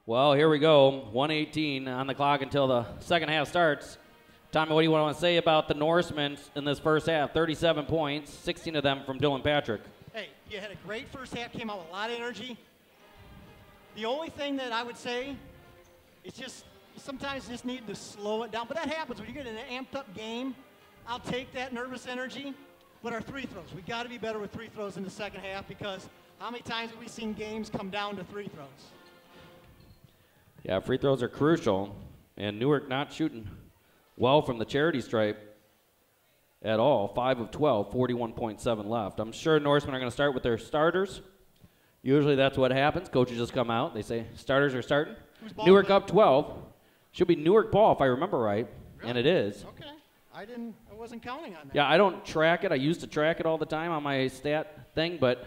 Well, here we go. 1:18 on the clock until the second half starts. Tommy, what do you want to say about the Norsemen in this first half? 37 points, 16 of them from Dylan Patrick. Hey, you had a great first half, came out with a lot of energy. The only thing that I would say is just sometimes you just need to slow it down. But that happens when you get in an amped-up game. I'll take that nervous energy. But our free throws, we got to be better with free throws in the second half because how many times have we seen games come down to free throws? Yeah, free throws are crucial. And Newark not shooting well from the charity stripe at all. 5 of 12, 41.7 left. I'm sure Norsemen are going to start with their starters. Usually that's what happens. Coaches just come out. They say, starters are starting. Newark up 12. Should be Newark ball if I remember right. Really? And it is. Okay. I wasn't counting on that. Yeah, I don't track it. I used to track it all the time on my stat thing, but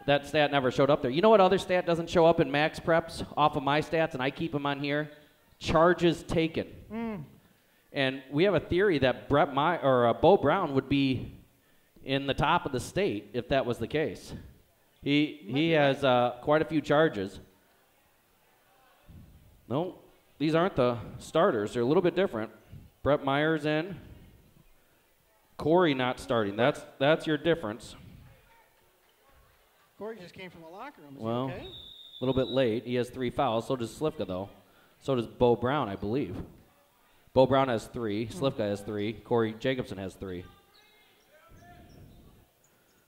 that stat never showed up there. You know what other stat doesn't show up in max preps off of my stats, and I keep them on here? Charges taken. And we have a theory that Bo Brown would be in the top of the state if that was the case. He has quite a few charges. No, these aren't the starters. They're a little bit different. Brett Myers in. Corey not starting. That's your difference. Corey just came from the locker room. Is well, he okay? A little bit late. He has 3 fouls. So does Slivka, though. So does Bo Brown, I believe. Bo Brown has 3. Slivka has 3. Corey Jacobson has 3.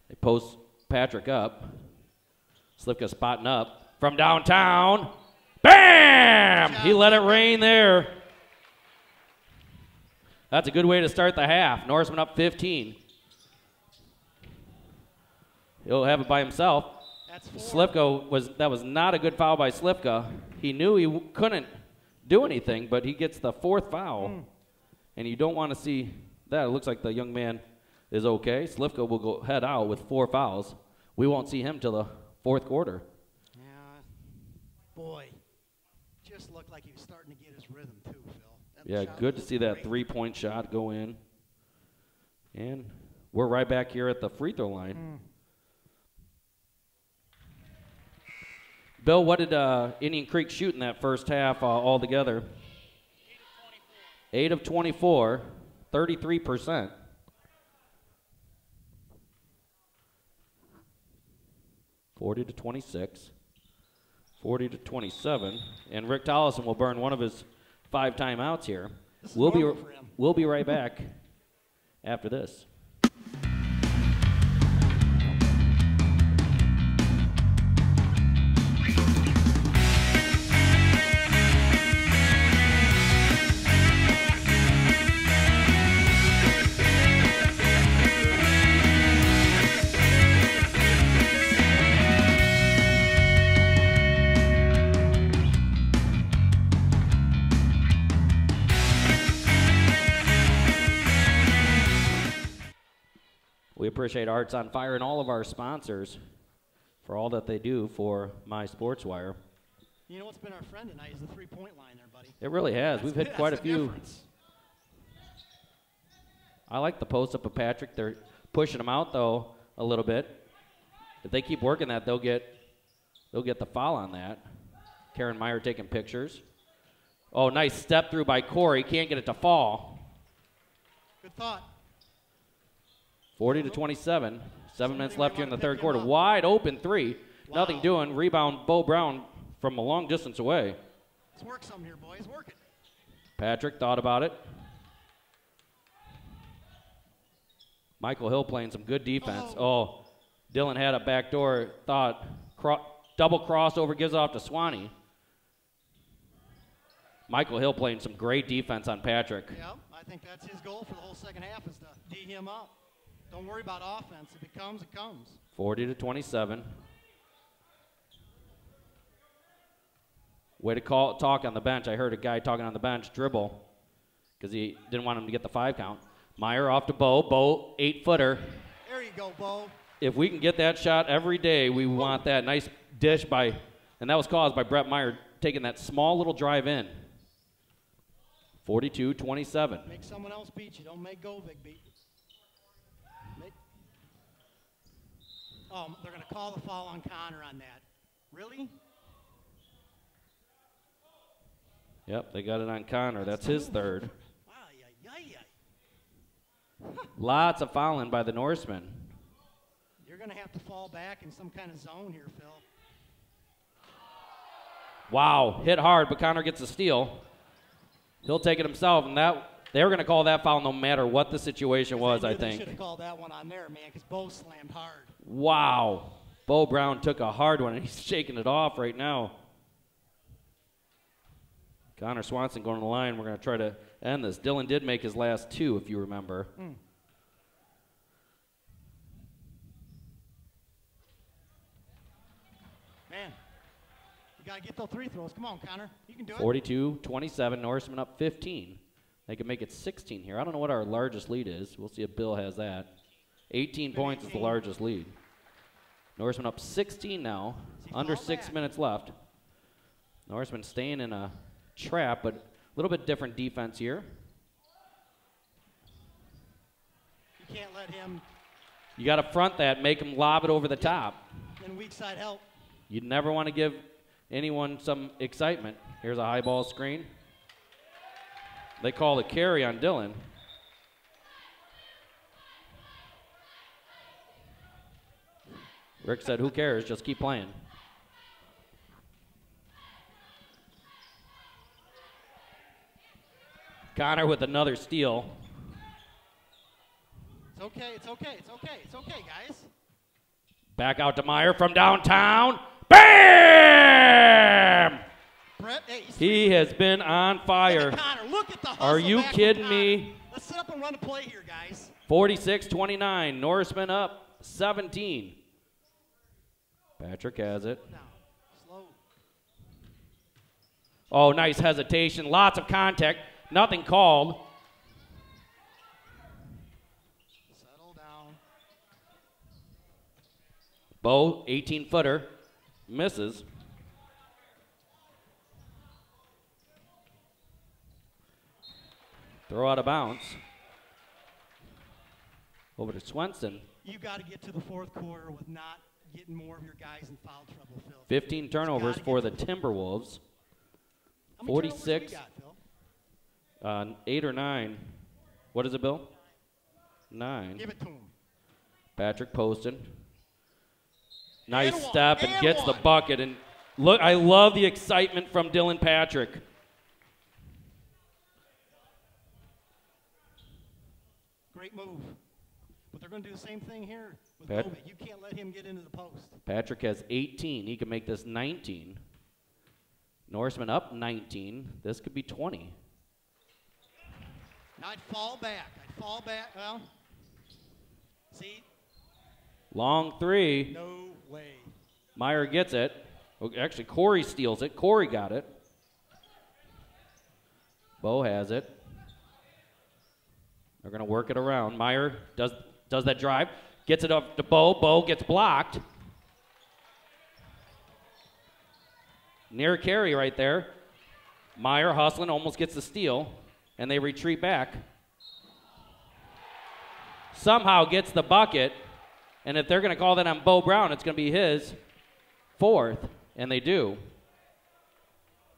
They post Patrick up. Slivka spotting up from downtown. Bam! He let it rain there. That's a good way to start the half. Norseman up 15. He'll have it by himself. That's 4. That was not a good foul by Slivka. He knew he couldn't do anything, but he gets the 4th foul. And you don't want to see that. It looks like the young man is okay. Slivka will go head out with 4 fouls. We won't see him till the 4th quarter. Yeah, boy, just looked like he was starting to get his rhythm too, Phil. Yeah, good to see that 3-point shot go in. And we're right back here at the free throw line. Bill, what did Indian Creek shoot in that first half altogether? 8 of 24, 33%. $40 to 26, 40 to 27, and Rick Tollison will burn one of his 5 timeouts here. We'll be right back after this. We appreciate Arts on Fire and all of our sponsors for all that they do for My Sports Wire. You know what's been our friend tonight is the 3-point line there, buddy. It really has. We've hit quite a few. Difference. I like the post-up of Patrick. They're pushing him out, though, a little bit. If they keep working that, they'll get the foul on that. Karen Meyer taking pictures. Oh, nice step through by Corey. Can't get it to fall. Good thought. 40 to 27. 7 minutes left here in the third quarter. Wide open 3. Wow. Nothing doing. Rebound, Bo Brown from a long distance away. Let's work some here, boys. Work it. Patrick thought about it. Michael Hill playing some good defense. Oh, Dylan had a backdoor thought. Double crossover, gives it off to Swanee. Michael Hill playing some great defense on Patrick. Yeah, I think that's his goal for the whole second half is to D him up. Don't worry about offense. If it comes, it comes. 40 to 27. Way to talk on the bench. I heard a guy talking on the bench, dribble, because he didn't want him to get the 5 count. Meyer off to Bo. Bo, 8-footer. There you go, Bo. If we can get that shot every day, we want that. Nice dish and that was caused by Brett Meyer taking that small little drive in. 42-27. Make someone else beat you. Don't make Govig beat you. They're going to call the foul on Connor on that. Really? Yep, they got it on Connor. That's his third. Huh. Lots of fouling by the Norsemen. You're going to have to fall back in some kind of zone here, Phil. Wow, hit hard, but Connor gets a steal. He'll take it himself, and they were going to call that foul no matter what the situation was, I think. They should have called that one on there, man, because Bo slammed hard. Wow. Bo Brown took a hard one, and he's shaking it off right now. Connor Swanson going to the line. We're going to try to end this. Dylan did make his last two, if you remember. Man, you got to get those three throws. Come on, Connor. You can do it. 42-27, Norseman up 15. They can make it 16 here. I don't know what our largest lead is. We'll see if Bill has that. 18 points is the largest lead. Norseman up 16 now. Under 6 minutes left. Norseman staying in a trap, but a little bit different defense here. You can't let him. You got to front that, make him lob it over the top. Then weak side help. You'd never want to give anyone some excitement. Here's a high ball screen. They call a carry on Dylan. Rick said, who cares? Just keep playing. Connor with another steal. It's okay, it's okay, it's okay, it's okay, guys. Back out to Meyer from downtown. Bam! Brett, hey, he has been on fire. Connor, look at the hustle. Are you kidding me? Let's set up and run a play here, guys. 46-29. Norseman up 17. Patrick has it. Slow. Oh, nice hesitation. Lots of contact. Nothing called. Settle down. Bo, 18-footer, misses. Throw out of bounds. Over to Swenson. You got to get to the fourth quarter with not getting more of your guys in foul trouble, Phil. 15 turnovers for the Timberwolves. How many 46. we got, Phil? 8 or 9. What is it, Bill? 9. Give it to him. Patrick Poston. Nice step and gets the bucket. And look, I love the excitement from Dylan Patrick. Great move. But they're going to do the same thing here with Kobe. You can't let him get into the post. Patrick has 18. He can make this 19. Norseman up 19. This could be 20. Now I'd fall back. Well, see? Long three. No way. Meyer gets it. Oh, actually, Corey steals it. Corey got it. Bo has it. They're going to work it around. Meyer does that drive. Gets it up to Bo. Bo gets blocked. Near carry right there. Meyer hustling, almost gets the steal. And they retreat back. Somehow gets the bucket. And if they're going to call that on Bo Brown, it's going to be his fourth. And they do.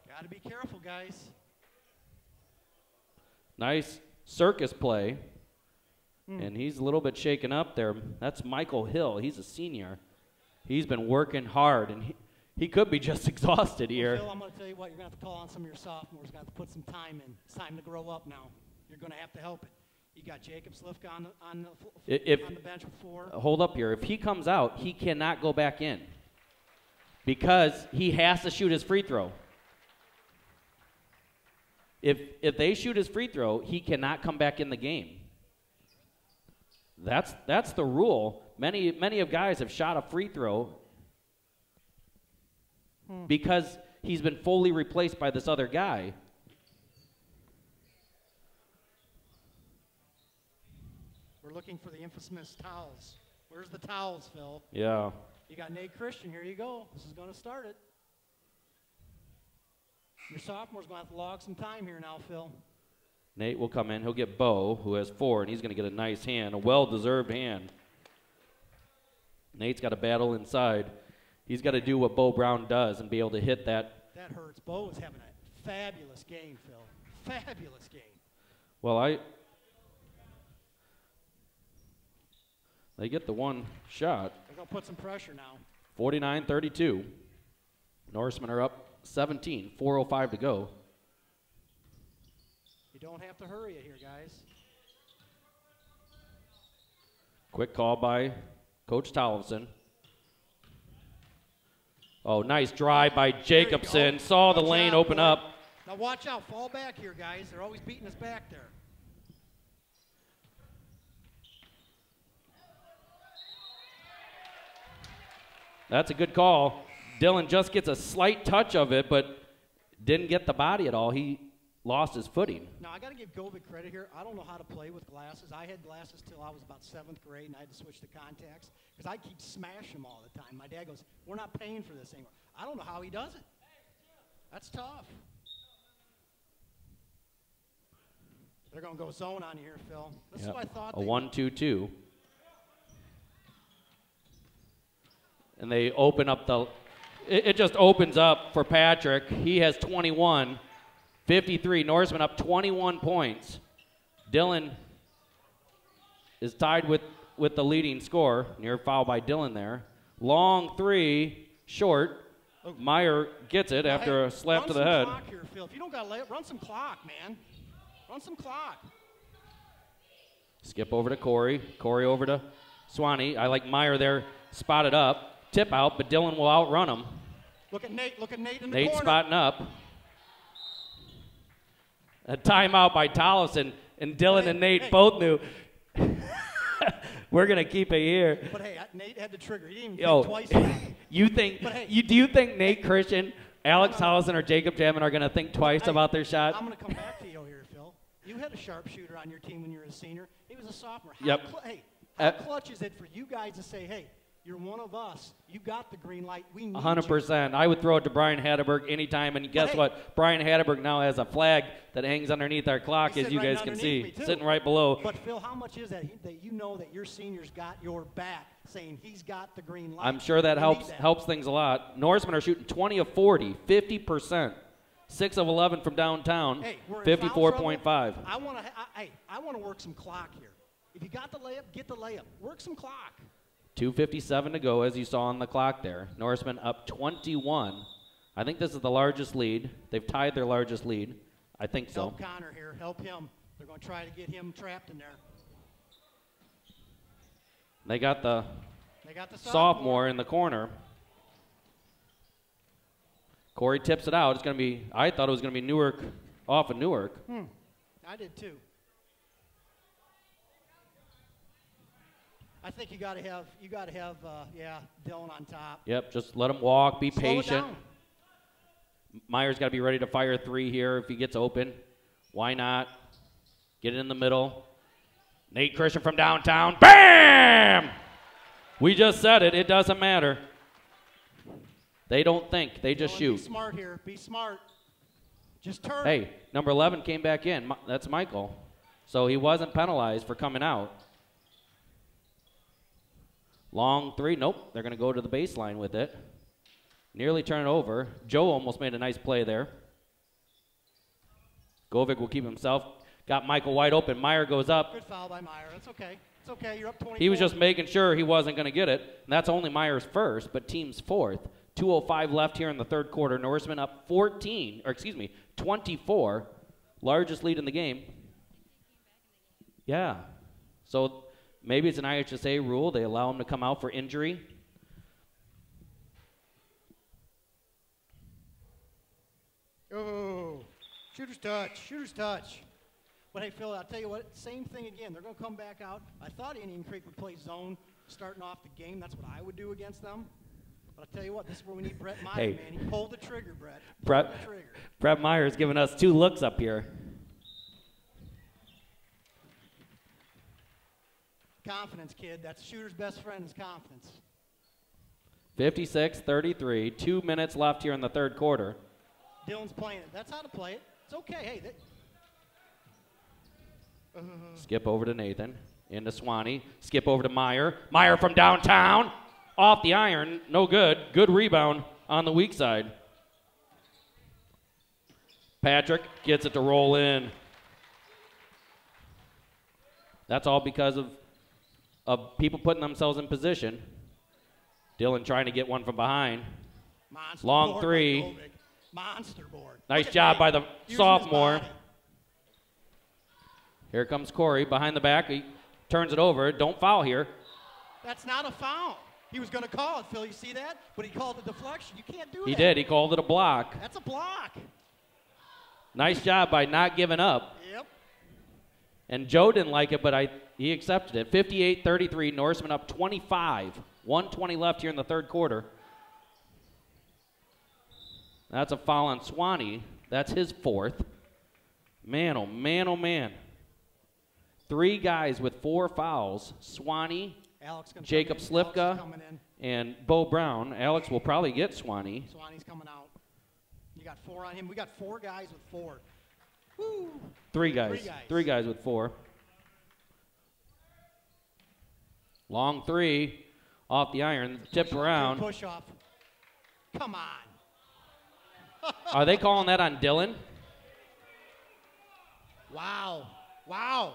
Got to be careful, guys. Nice circus play. And he's a little bit shaken up there. That's Michael Hill. He's a senior. He's been working hard, and he could be just exhausted here. Well, Phil, I'm going to tell you what. You're going to have to call on some of your sophomores. You're going to have to put some time in. It's time to grow up now. You're going to have to help it. You got Jacob Slifka on the bench with 4. Hold up here. If he comes out, he cannot go back in because he has to shoot his free throw. If they shoot his free throw, he cannot come back in the game. That's the rule. Many of guys have shot a free throw because he's been fully replaced by this other guy. We're looking for the infamous towels. Where's the towels, Phil? Yeah. You got Nate Christian. Here you go. This is going to start it. Your sophomore's going to have to log some time here now, Phil. Nate will come in. He'll get Bo, who has 4, and he's going to get a nice hand, a well-deserved hand. Nate's got a battle inside. He's got to do what Bo Brown does and be able to hit that. That hurts. Bo is having a Fabulous game, Phil. Fabulous game. Well, they get the one shot. They're going to put some pressure now. 49-32. Norsemen are up 17, 4:05 to go. You don't have to hurry it here, guys. Quick call by Coach Tollefson. Oh, nice drive by Jacobson. Saw the lane open up. Now watch out. Fall back here, guys. They're always beating us back there. That's a good call. Dylan just gets a slight touch of it, but didn't get the body at all. He lost his footing. Now, I got to give Govic credit here. I don't know how to play with glasses. I had glasses till I was about 7th grade, and I had to switch to contacts because I keep smashing them all the time. My dad goes, we're not paying for this anymore. I don't know how he does it. That's tough. They're going to go zone on you here, Phil. This is what I thought. A 1-2-2. And they open up the – it just opens up for Patrick. He has 21, 53. Norseman up 21 points. Dylan is tied with the leading scorer. Near foul by Dylan there. Long three, short. Meyer gets it after a slap to the head. Run some clock here, Phil. If you don't got to lay it, run some clock, man. Run some clock. Skip over to Corey. Corey over to Swanee. I like Meyer there, spotted up. Tip out, but Dylan will outrun him. Look at Nate. Look at Nate in the Nate corner. spotting up. A timeout by Tollefson, and Dylan and Nate both knew we're going to keep it here. But, hey, Nate had the trigger. He didn't even think twice about it. You think, do you think Nate Christian, Alex Tollefson, or Jacob Jamin are going to think twice about their shot? I'm going to come back to you here, Phil. You had a sharpshooter on your team when you were a senior. He was a sophomore. How clutch is it for you guys to say, hey, you're one of us. You got the green light. We need 100%. I would throw it to Brian Haddenberg anytime, and guess what? Brian Haddenberg now has a flag that hangs underneath our clock, as you guys can see, sitting right below. But, Phil, how much is that you know that your senior's got your back, saying he's got the green light? I'm sure that helps things a lot. Norsemen are shooting 20 of 40, 50%. 6 of 11 from downtown, 54.5. I want to work some clock here. If you got the layup, get the layup. Work some clock. 2:57 to go, as you saw on the clock there. Norsemen up 21. I think this is the largest lead. They've tied their largest lead. I think so. Help Connor here. Help him. They're going to try to get him trapped in there. They got the sophomore in the corner. Corey tips it out. It's going to be, I thought it was going to be Newark, off of Newark. I did too. I think you got to have, Dylan on top. Yep, just let him walk, be patient. Meyer's got to be ready to fire 3 here if he gets open. Why not? Get it in the middle. Nate Christian from downtown. Bam! We just said it. It doesn't matter. They don't think. They just shoot. Be smart here. Be smart. Just turn. Hey, number 11 came back in. That's Michael. So he wasn't penalized for coming out. Long 3. Nope. They're going to go to the baseline with it. Nearly turn it over. Joe almost made a nice play there. Govic will keep himself. Got Michael wide open. Meyer goes up. Good foul by Meyer. That's okay. It's okay. You're up 24. He was just making sure he wasn't going to get it. And that's only Meyer's first, but team's fourth. 2:05 left here in the third quarter. Norsemen up 24. Largest lead in the game. Yeah. So maybe it's an IHSA rule. They allow him to come out for injury. Oh, shooter's touch. Shooter's touch. But, hey, Phil, I'll tell you what, same thing again. They're going to come back out. I thought Indian Creek would play zone starting off the game. That's what I would do against them. But I'll tell you what, this is where we need Brett Meyer, man. He pulled the trigger, Brett. Brett Meyer's giving us 2 looks up here. Confidence, kid. That's the shooter's best friend is confidence. 56-33. 2 minutes left here in the third quarter. Dylan's playing it. That's how to play it. It's okay. Hey, Skip over to Nathan. Into Swanee. Skip over to Meyer. Meyer from downtown. Off the iron. No good. Good rebound on the weak side. Patrick gets it to roll in. That's all because of people putting themselves in position. Dylan trying to get one from behind. Monster Long board three. by Kovic. Monster board. Nice Look at job Nate by the using his sophomore. body. Here comes Corey behind the back. He turns it over. Don't foul here. That's not a foul. He was going to call it, Phil. You see that? But he called a deflection. You can't do that. He did. He called it a block. That's a block. Nice job by not giving up. Yep. And Joe didn't like it, but he accepted it. 58-33, Norseman up 25. 1:20 left here in the third quarter. That's a foul on Swanee. That's his fourth. Man, oh man, oh man. 3 guys with 4 fouls. Swanee, Alex gonna Jacob come in. Alex is Slipka, coming in. and Bo Brown. Alex will probably get Swanee. Swanee's coming out. You got 4 on him. We got 4 guys with 4. Woo. 3 guys. 3 guys. 3 guys with 4. Long 3 off the iron, tipped around. Push off. Come on. Are they calling that on Dylan? Wow. Wow.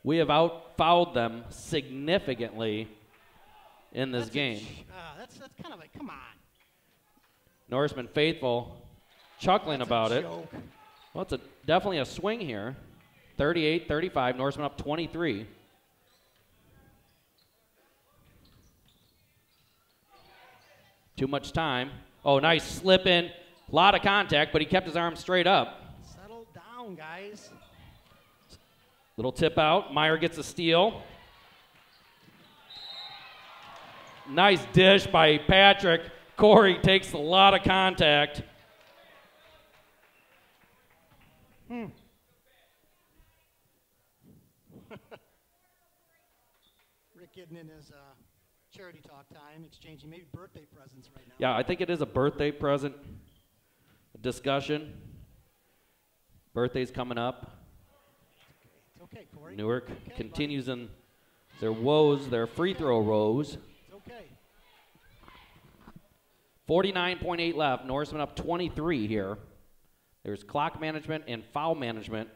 We have out-fouled them significantly in this game. That's kind of like, come on. Norseman faithful, chuckling That's about a it. joke. Well, it's definitely a swing here. 38-35, Norseman up 23. Too much time. Oh, nice slip in. A lot of contact, but he kept his arm straight up. Settle down, guys. Little tip out. Meyer gets a steal. Nice dish by Patrick. Corey takes a lot of contact. Rick getting in his charity talk time, exchanging maybe birthday presents right now. Yeah, I think it is a birthday present discussion. Birthday's coming up. It's okay, Corey. Newark Okay, continues in their woes, their free throw woes. It's okay. 49.8 left. Norseman up 23 here. There's clock management and foul management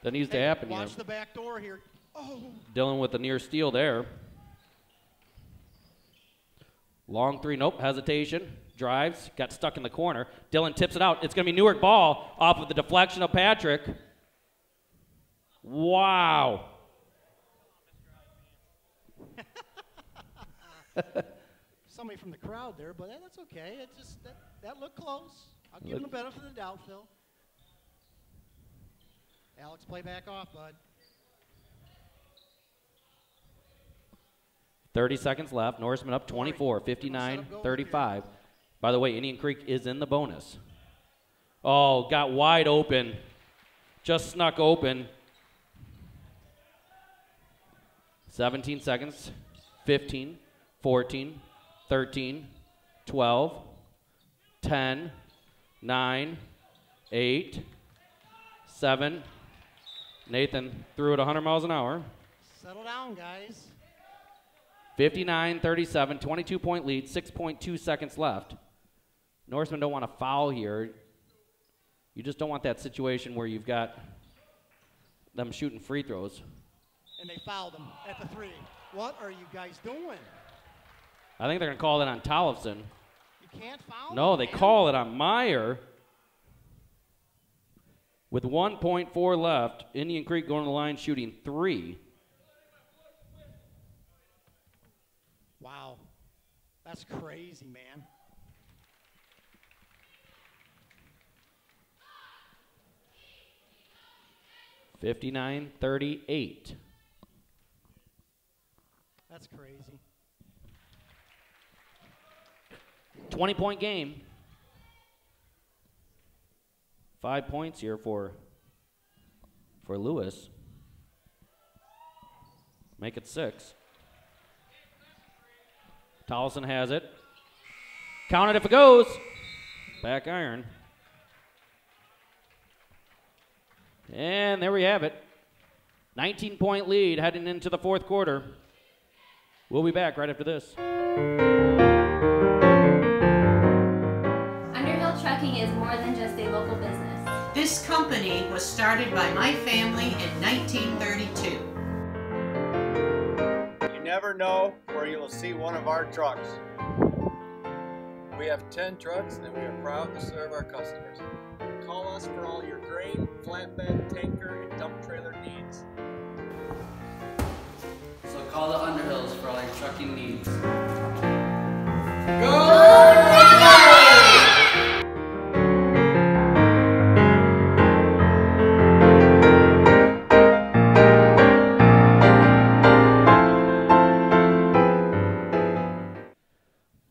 that needs to happen here. Watch the back door here. Oh. Dylan with the near steal there. Long 3, nope, hesitation. Drives, got stuck in the corner. Dylan tips it out. It's going to be Newark ball off of the deflection of Patrick. Wow. Somebody from the crowd there, but that's okay. It just that looked close. I'll give him the benefit of the doubt, Phil. Alex, play back off, bud. 30 seconds left. Norseman up 24, 59-35. By the way, Indian Creek is in the bonus. Oh, got wide open. Just snuck open. 17 seconds. 15, 14, 13, 12, 10, 9, 8, 7. Nathan threw it 100 miles an hour. Settle down, guys. 59-37, 22-point lead, 6.2 seconds left. Norsemen don't want to foul here. You just don't want that situation where you've got them shooting free throws. And they fouled him at the 3. What are you guys doing? I think they're going to call it on Tollefson. You can't foul No, him, they man. call it on Meyer. With 1.4 left, Indian Creek going to the line shooting 3. Wow. That's crazy, man. $59-38. That's crazy. 20-point game. 5 points here for Lewis. Make it 6. Tollefson has it. Count it if it goes. Back iron. And there we have it. 19-point lead heading into the fourth quarter. We'll be back right after this. Underhill Trucking is more than just a local business. This company was started by my family in 1932. You never know where you will see one of our trucks. We have 10 trucks and we are proud to serve our customers. Call us for all your grain, flatbed, tanker, and dump trailer needs. So call the Underhills for all your trucking needs.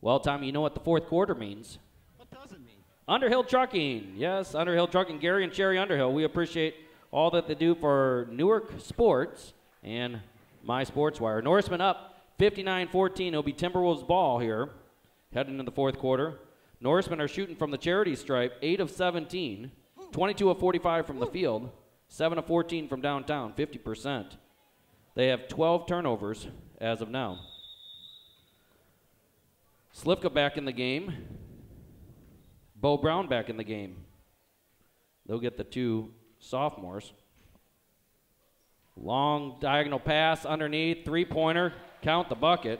Well, Tommy, you know what the fourth quarter means. What does it mean? Underhill Trucking. Yes, Underhill Trucking, Gary and Sherry Underhill. We appreciate all that they do for Newark sports and my sports wire. Norseman up 59-14. It'll be Timberwolves ball here heading into the fourth quarter. Norsemen are shooting from the charity stripe, 8 of 17, 22 of 45 from the field, 7 of 14 from downtown, 50%. They have 12 turnovers as of now. Slivka back in the game. Bo Brown back in the game. They'll get the two sophomores. Long diagonal pass underneath, three-pointer, count the bucket.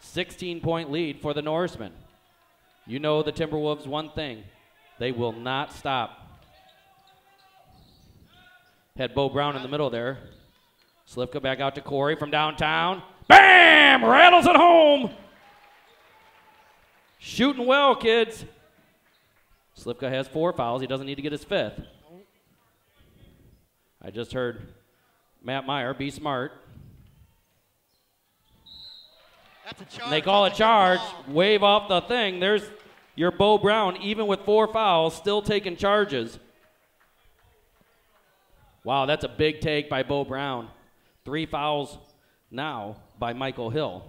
16-point lead for the Norsemen. You know the Timberwolves one thing, they will not stop. Had Bo Brown in the middle there. Slivka back out to Corey from downtown. Bam! Rattles it home. Shooting well, kids. Slivka has 4 fouls. He doesn't need to get his 5th. I just heard Matt Meyer, be smart. That's a charge. And they call a charge. Wave off the thing. There's your Bo Brown, even with 4 fouls, still taking charges. Wow, that's a big take by Bo Brown. 3 fouls now by Michael Hill.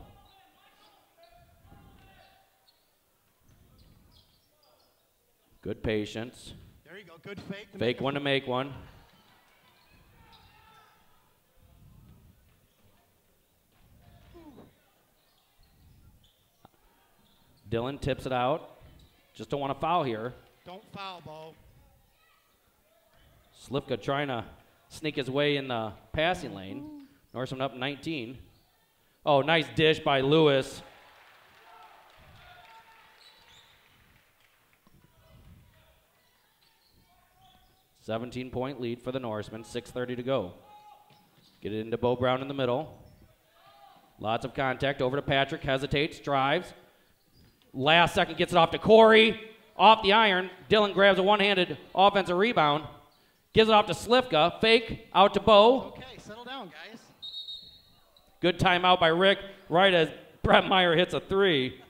Good patience. There you go, good fake. Fake one to make one. Dylan tips it out. Just don't want to foul here. Don't foul, Bo. Slivka trying to sneak his way in the passing lane. Norseman up 19. Oh, nice dish by Lewis. $17-point lead for the Norsemen. 6:30 to go. Get it into Bo Brown in the middle. Lots of contact. Over to Patrick. Hesitates. Drives. Last second gets it off to Corey. Off the iron. Dylan grabs a one-handed offensive rebound. Gives it off to Slivka. Fake. Out to Bo. Okay, settle down, guys. Good timeout by Rick. Right as Brett Meyer hits a 3.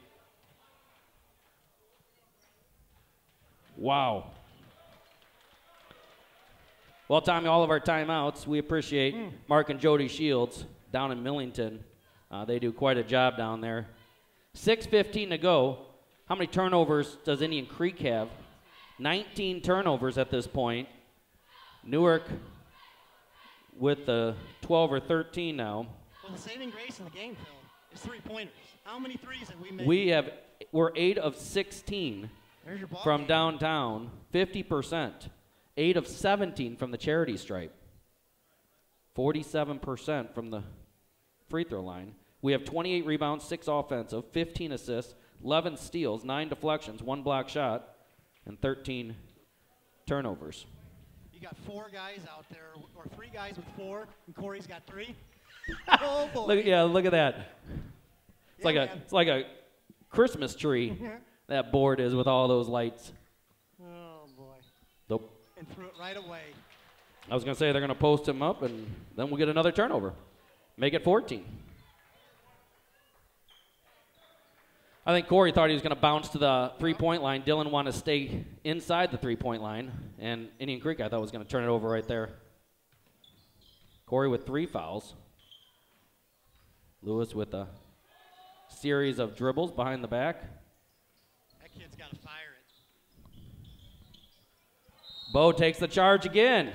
Wow. Well, Tommy, all of our timeouts, we appreciate Mark and Jody Shields down in Millington. They do quite a job down there. 6:15 to go. How many turnovers does Indian Creek have? 19 turnovers at this point. Newark with the 12 or 13 now. Well, the saving grace in the game, Phil, is 3-pointers. How many threes have we made? We're 8 of 16 There's your ball from game. downtown, 50%. 8 of 17 from the charity stripe. 47% from the free throw line. We have 28 rebounds, 6 offensive, 15 assists, 11 steals, 9 deflections, 1 block shot, and 13 turnovers. You got 4 guys out there, or 3 guys with 4, and Corey's got 3. Oh, boy. Look at that. It's Yeah, like a Christmas tree. That board is with all those lights. Oh, boy. Nope. And threw it right away. I was going to say they're going to post him up, and then we'll get another turnover. Make it 14. I think Corey thought he was going to bounce to the three-point line. Dylan wanted to stay inside the three-point line, and Indian Creek, I thought, was going to turn it over right there. Corey with 3 fouls. Lewis with a series of dribbles behind the back. That kid's got to fire it. Bo takes the charge again.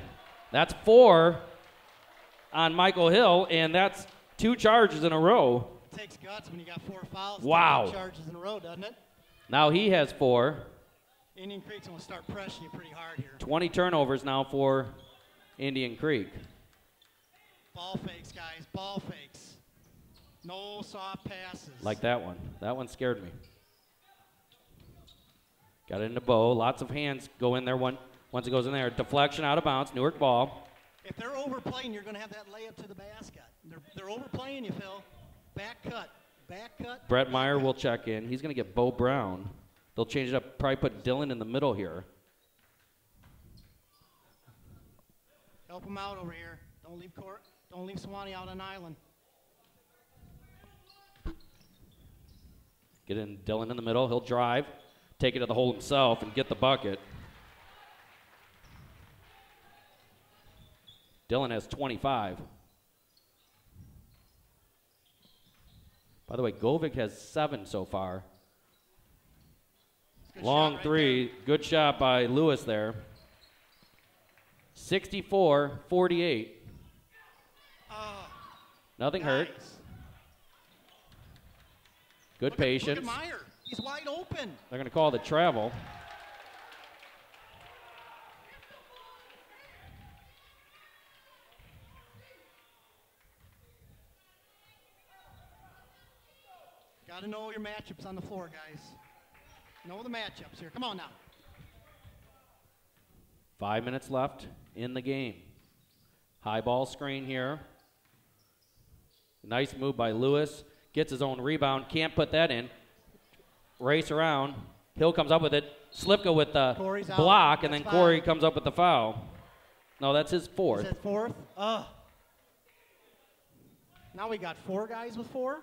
That's 4 on Michael Hill, and that's 2 charges in a row. It takes guts when you got 4 fouls. Wow. 2 charges in a row, doesn't it? Now he has 4. Indian Creek's going to start pressing you pretty hard here. 20 turnovers now for Indian Creek. Ball fakes, guys. Ball fakes. No soft passes. Like that one. That one scared me. Got it into Bo. Lots of hands go in there once it goes in there. Deflection out of bounds. Newark ball. If they're overplaying, you're going to have that layup to the basket. They're overplaying you, Phil. Back cut. Back cut. Brett Meyer will check in. He's going to get Bo Brown. They'll change it up. Probably put Dylan in the middle here. Help him out over here. Don't leave Swanee out on island. Get in Dylan in the middle. He'll drive, take it to the hole himself, and get the bucket. Dylan has 25. By the way, Govik has 7 so far. Long right 3. there. Good shot by Lewis there. 64-48. Nothing hurt. Nice. Good patience. Look at Meyer. He's wide open. They're going to call the travel. Got to know your matchups on the floor, guys. Know the matchups here. Come on now. 5 minutes left in the game. High ball screen here. Nice move by Lewis. Gets his own rebound. Can't put that in. Race around. Hill comes up with it. Slipka with the Corey's out. block, and That's then Corey foul. comes up with the foul. No, that's his 4th. Is that 4th? Now we got 4 guys with 4.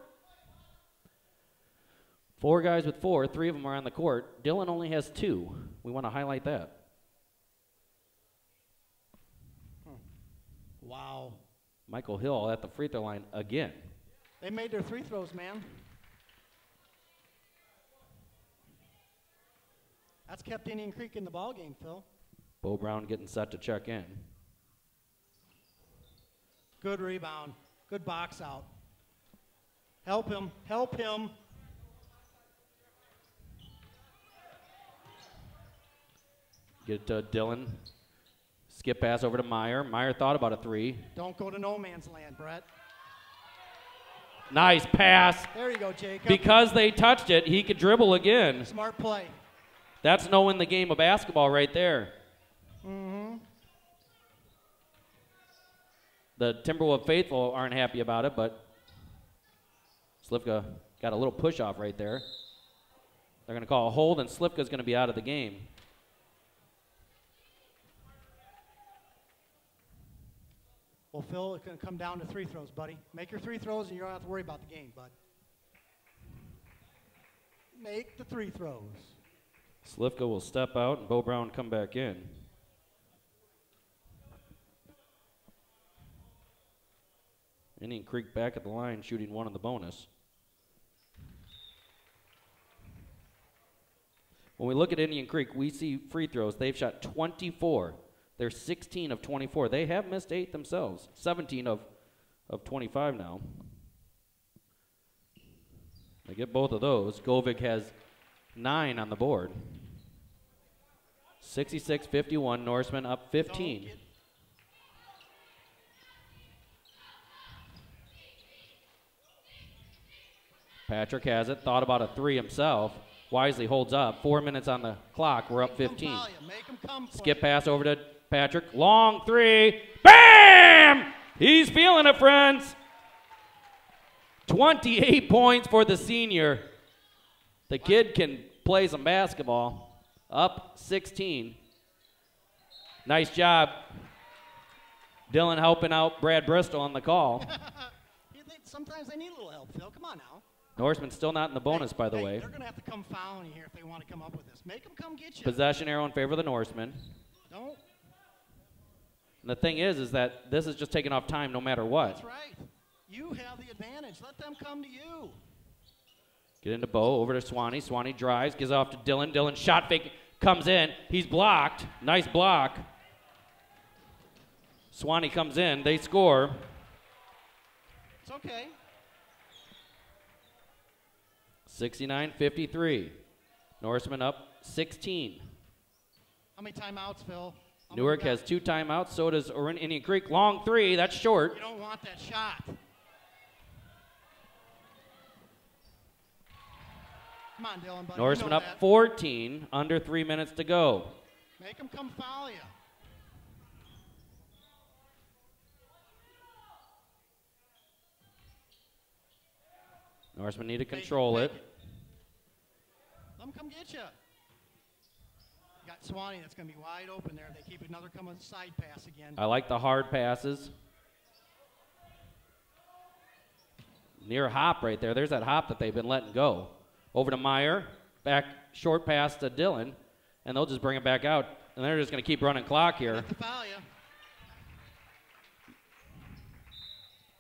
4 guys with 4. 3 of them are on the court. Dylan only has 2. We want to highlight that. Wow. Michael Hill at the free throw line again. They made their 3 throws, man. That's kept Indian Creek in the ball game, Phil. Bo Brown getting set to check in. Good rebound. Good box out. Help him. Help him. Get to Dylan. Skip pass over to Meyer. Meyer thought about a 3. Don't go to no man's land, Brett. Nice pass. There you go, Jacob. Because they touched it, he could dribble again. Smart play. That's knowing the game of basketball right there. Mm-hmm. The Timberwolves faithful aren't happy about it, but Slivka got a little push off right there. They're going to call a hold, and Slivka's going to be out of the game. Well, Phil, it's going to come down to 3 throws, buddy. Make your 3 throws, and you don't have to worry about the game, bud. Make the 3 throws. Slivka will step out, and Bo Brown come back in. Indian Creek back at the line, shooting 1 on the bonus. When we look at Indian Creek, we see free throws. They've shot 24. They're 16 of 24. They have missed 8 themselves. 17 of 25 now. They get both of those. Govik has 9 on the board. 66-51, Norseman up 15. Patrick has it, thought about a 3 himself. Wisely holds up. 4 minutes on the clock. We're up 15. Make him come. Skip pass over to Patrick. Long 3. Bam! He's feeling it, friends. 28 points for the senior. The kid can play some basketball. Up 16. Nice job. Dylan helping out Brad Bristol on the call. Sometimes they need a little help, Phil. Come on now. Norseman still not in the bonus, by the way. They're going to have to come fouling here if they want to come up with this. Make them come get you. Possession arrow in favor of the Norsemen. Don't. And the thing is that this is just taking off time no matter what. That's right. You have the advantage. Let them come to you. Get into Bo, over to Swanee. Swanee drives, gives off to Dylan. Dylan shot fake, comes in. He's blocked. Nice block. Swanee comes in. They score. It's okay. 69-53. Norseman up 16. How many timeouts, Phil? Newark has 2 timeouts, so does Indian Creek. Long 3, that's short. You don't want that shot. Come on, Dylan, buddy. Norseman you know up that. 14, under 3 minutes to go. Make them come foul you. Norseman need to control it. Let them come get you. Got Swanee that's going to be wide open there. They keep another coming side pass again. I like the hard passes. Near hop right there. There's that hop that they've been letting go. Over to Meyer. Back short pass to Dillon. And they'll just bring it back out. And they're just going to keep running clock here. Foul you.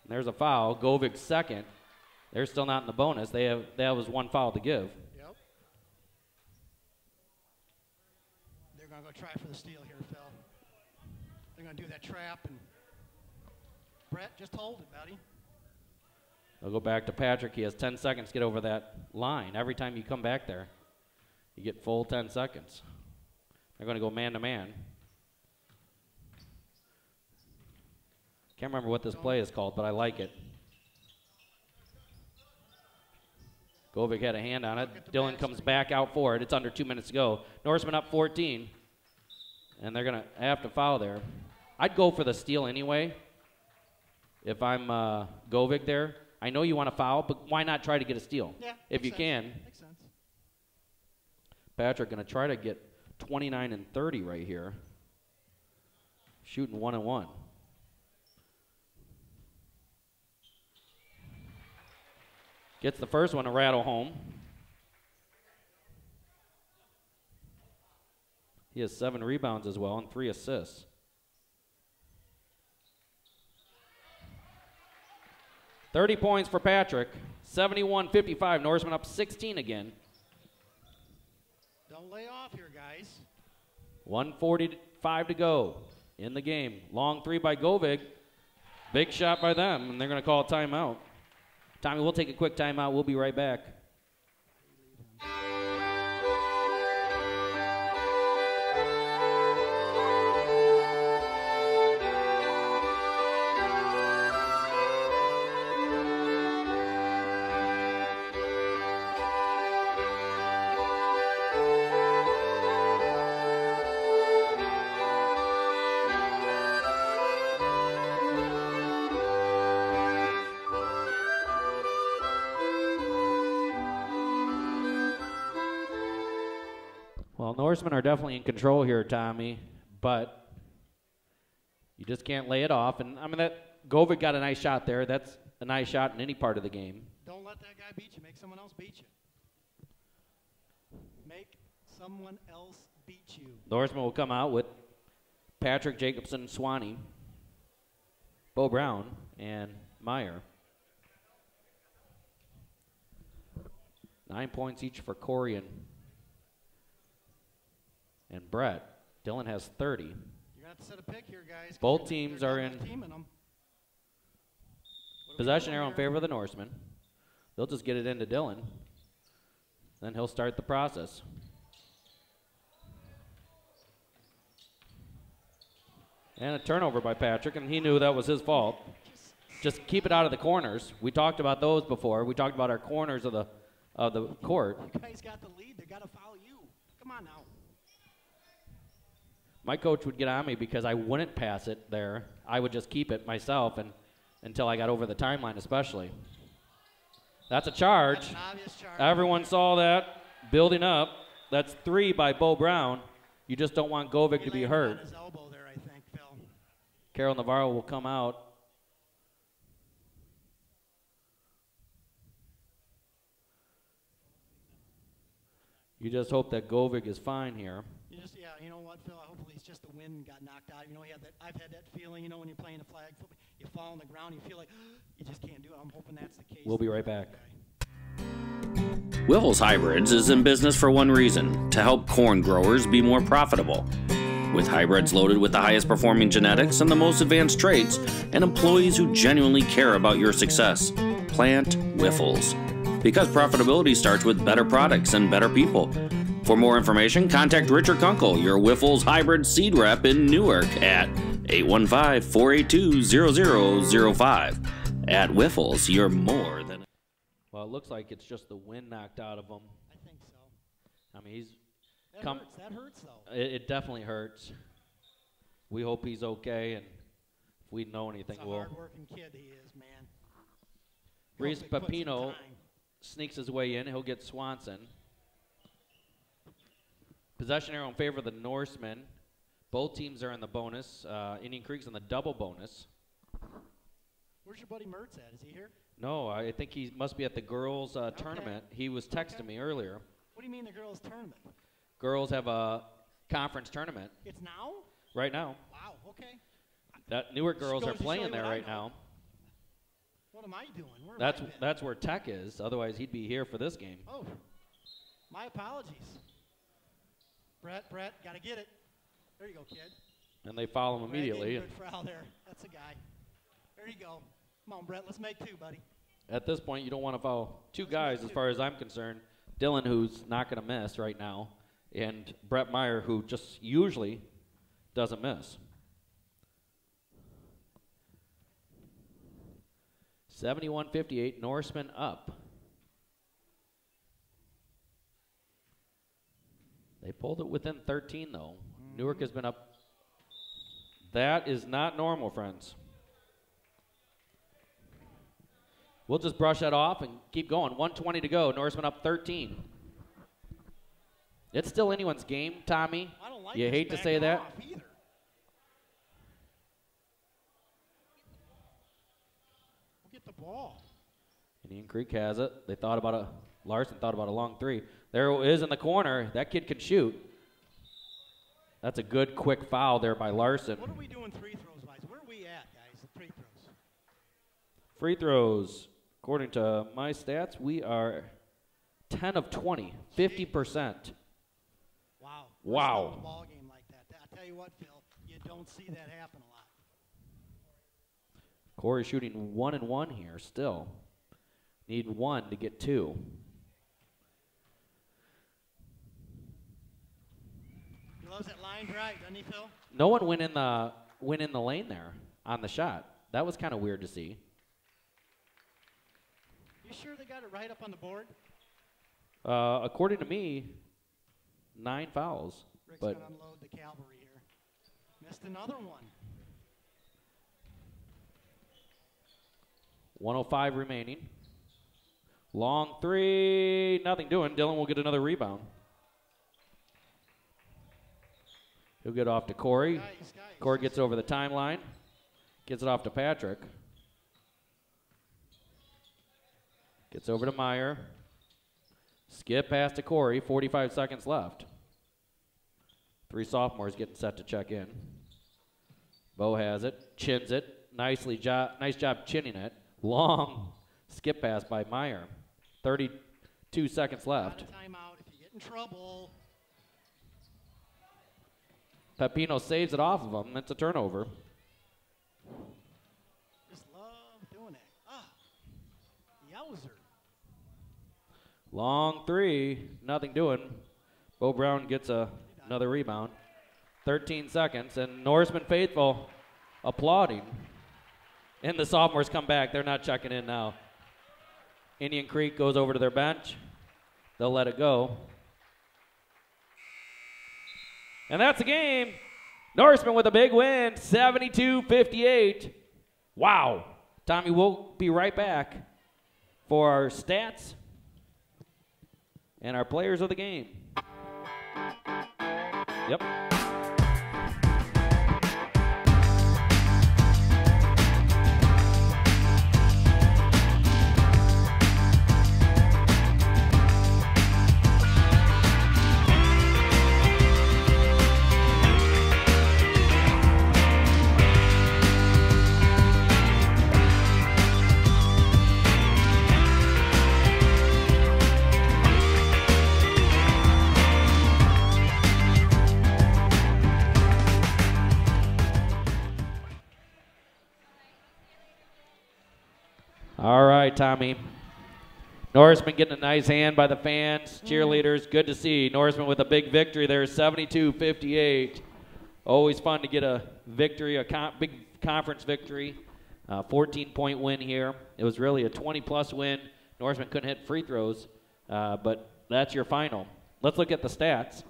There's a foul. Govig's second. They're still not in the bonus. That was 1 foul to give. Yep. They're going to go try for the steal here, Phil. They're going to do that trap. And Brett, just hold it, buddy. They'll go back to Patrick. He has 10 seconds to get over that line. Every time you come back there, you get full 10 seconds. They're going to go man-to-man. Can't remember what this play is called, but I like it. Govig had a hand on it. Dillon comes back out for it. It's under 2 minutes to go. Norseman up 14. And they're going to have to foul there. I'd go for the steal anyway if I'm Govig there. I know you want to foul, but why not try to get a steal? Yeah, if you sense. can. Makes sense. Patrick going to try to get 29 and 30 right here. Shooting 1-and-1. Gets the first one to rattle home. He has 7 rebounds as well and 3 assists. $30 points for Patrick. 71-55. Norseman up 16 again. Don't lay off here, guys. 1:45 to go in the game. Long 3 by Govig. Big shot by them, and they're going to call a timeout. Tommy, we'll take a quick timeout. We'll be right back. Well, Norsemen are definitely in control here, Tommy, but you just can't lay it off. And, I mean, that Govig got a nice shot there. That's a nice shot in any part of the game. Don't let that guy beat you. Make someone else beat you. Make someone else beat you. Norsemen will come out with Patrick, Jacobson, Swanee, Bo Brown, and Meyer. 9 points each for Corey and Brett. Dillon has 30. You're going to have to set a pick here, guys. Both teams are in are possession arrow in favor of the Norsemen. They'll just get it into Dillon. Then he'll start the process. And a turnover by Patrick, and he knew that was his fault. Just keep it out of the corners. We talked about those before. We talked about our corners of the court. You guys got the lead. They got to follow you. Come on now. My coach would get on me because I wouldn't pass it there. I would just keep it myself and until I got over the timeline especially. That's a charge. That's an obvious charge. Everyone saw that building up. That's 3 by Bo Brown. You just don't want Govig to be hurt. On his elbow there, I think, Phil. Carol Navarro will come out. You just hope that Govig is fine here. You know what, Phil? Hopefully it's just the wind got knocked out. You know, I've had that feeling, you know, when you're playing a flag football, you fall on the ground, you feel like you just can't do it. I'm hoping that's the case. We'll be right back. Wiffles Hybrids is in business for one reason, to help corn growers be more profitable. With hybrids loaded with the highest performing genetics and the most advanced traits, and employees who genuinely care about your success. Plant Wiffles. Because profitability starts with better products and better people. For more information, contact Richard Kunkel, your Wiffles hybrid seed rep in Newark at 815-482-0005. At Wiffles, you're more than... Well, it looks like it's just the wind knocked out of him. I think so. I mean, he's That come. hurts. That hurts, though. It definitely hurts. We hope he's okay, and if we know anything, It's a we'll. hard-working kid he is, man. Reese Hope he puts in Pepino time. sneaks his way in. He'll get Swanson. Possession arrow in favor of the Norsemen. Both teams are in the bonus. Indian Creek's in the double bonus. Where's your buddy Mertz at? Is he here? No, I think he must be at the girls' tournament. He was texting me earlier. What do you mean the girls' tournament? Girls have a conference tournament It's now? right now. Wow, okay. That Newark girls Goes are to show playing you there what I right know. now. What am I doing? Where have I been? That's where Tech is. Otherwise, he'd be here for this game. Oh, my apologies. Brett, got to get it. There you go, kid. And they follow him Brett gave immediately. a Good foul there. That's a guy. There you go. Come on, Brett. Let's make two, buddy. At this point, you don't want to foul two guys, as far as I'm concerned. Dylan, who's not going to miss right now, and Brett Meyer, who just usually doesn't miss. 71-58, Norseman up. They pulled it within 13, though. Newark has been up. That is not normal, friends. We'll just brush that off and keep going. 1:20 to go. Norseman up 13. It's still anyone's game, Tommy. I don't like You this hate to backing say that. off either. We'll get the ball. Indian Creek has it. They thought about a Larson thought about a long three. There it is in the corner. That kid can shoot. That's a good quick foul there by Larson. What are we doing free throws wise? Where are we at, guys? The free throws. Free throws. According to my stats, we are 10 of 20, 50%. Wow. Wow. A ball game like that. I tell you what, Phil, you don't see that happen a lot. Corey shooting 1 and 1 here still. Need 1 to get 2. He loves that line drive, doesn't he, Phil? No one went in the lane there on the shot. That was kind of weird to see. You sure they got it right up on the board? According to me, 9 fouls. Rick's But going to unload the cavalry here. Missed another one. 1:05 remaining. Long three, nothing doing. Dylan will get another rebound. He'll get off to Corey. Guys. Corey gets over the timeline. Gets it off to Patrick. Gets over to Meyer. Skip pass to Corey. 45 seconds left. 3 sophomores getting set to check in. Bo has it. Chins it. Nice job chinning it. Long skip pass by Meyer. 32 seconds left. Out of timeout if you get in trouble. Pepino saves it off of him. It's a turnover. Just love doing it. Ah, yowzer. Long three, nothing doing. Bo Brown gets another rebound. 13 seconds, and Norseman faithful applauding. And the sophomores come back. They're not checking in now. Indian Creek goes over to their bench. They'll let it go. And that's the game. Norseman with a big win, 72-58. Wow. Tommy, we'll be right back for our stats and our players of the game. Yep. All right, Tommy. Norseman getting a nice hand by the fans, cheerleaders. Good to see. Norseman with a big victory there, 72-58. Always fun to get a victory, big conference victory. 14-point win here. It was really a 20-plus win. Norseman couldn't hit free throws, but that's your final. Let's look at the stats.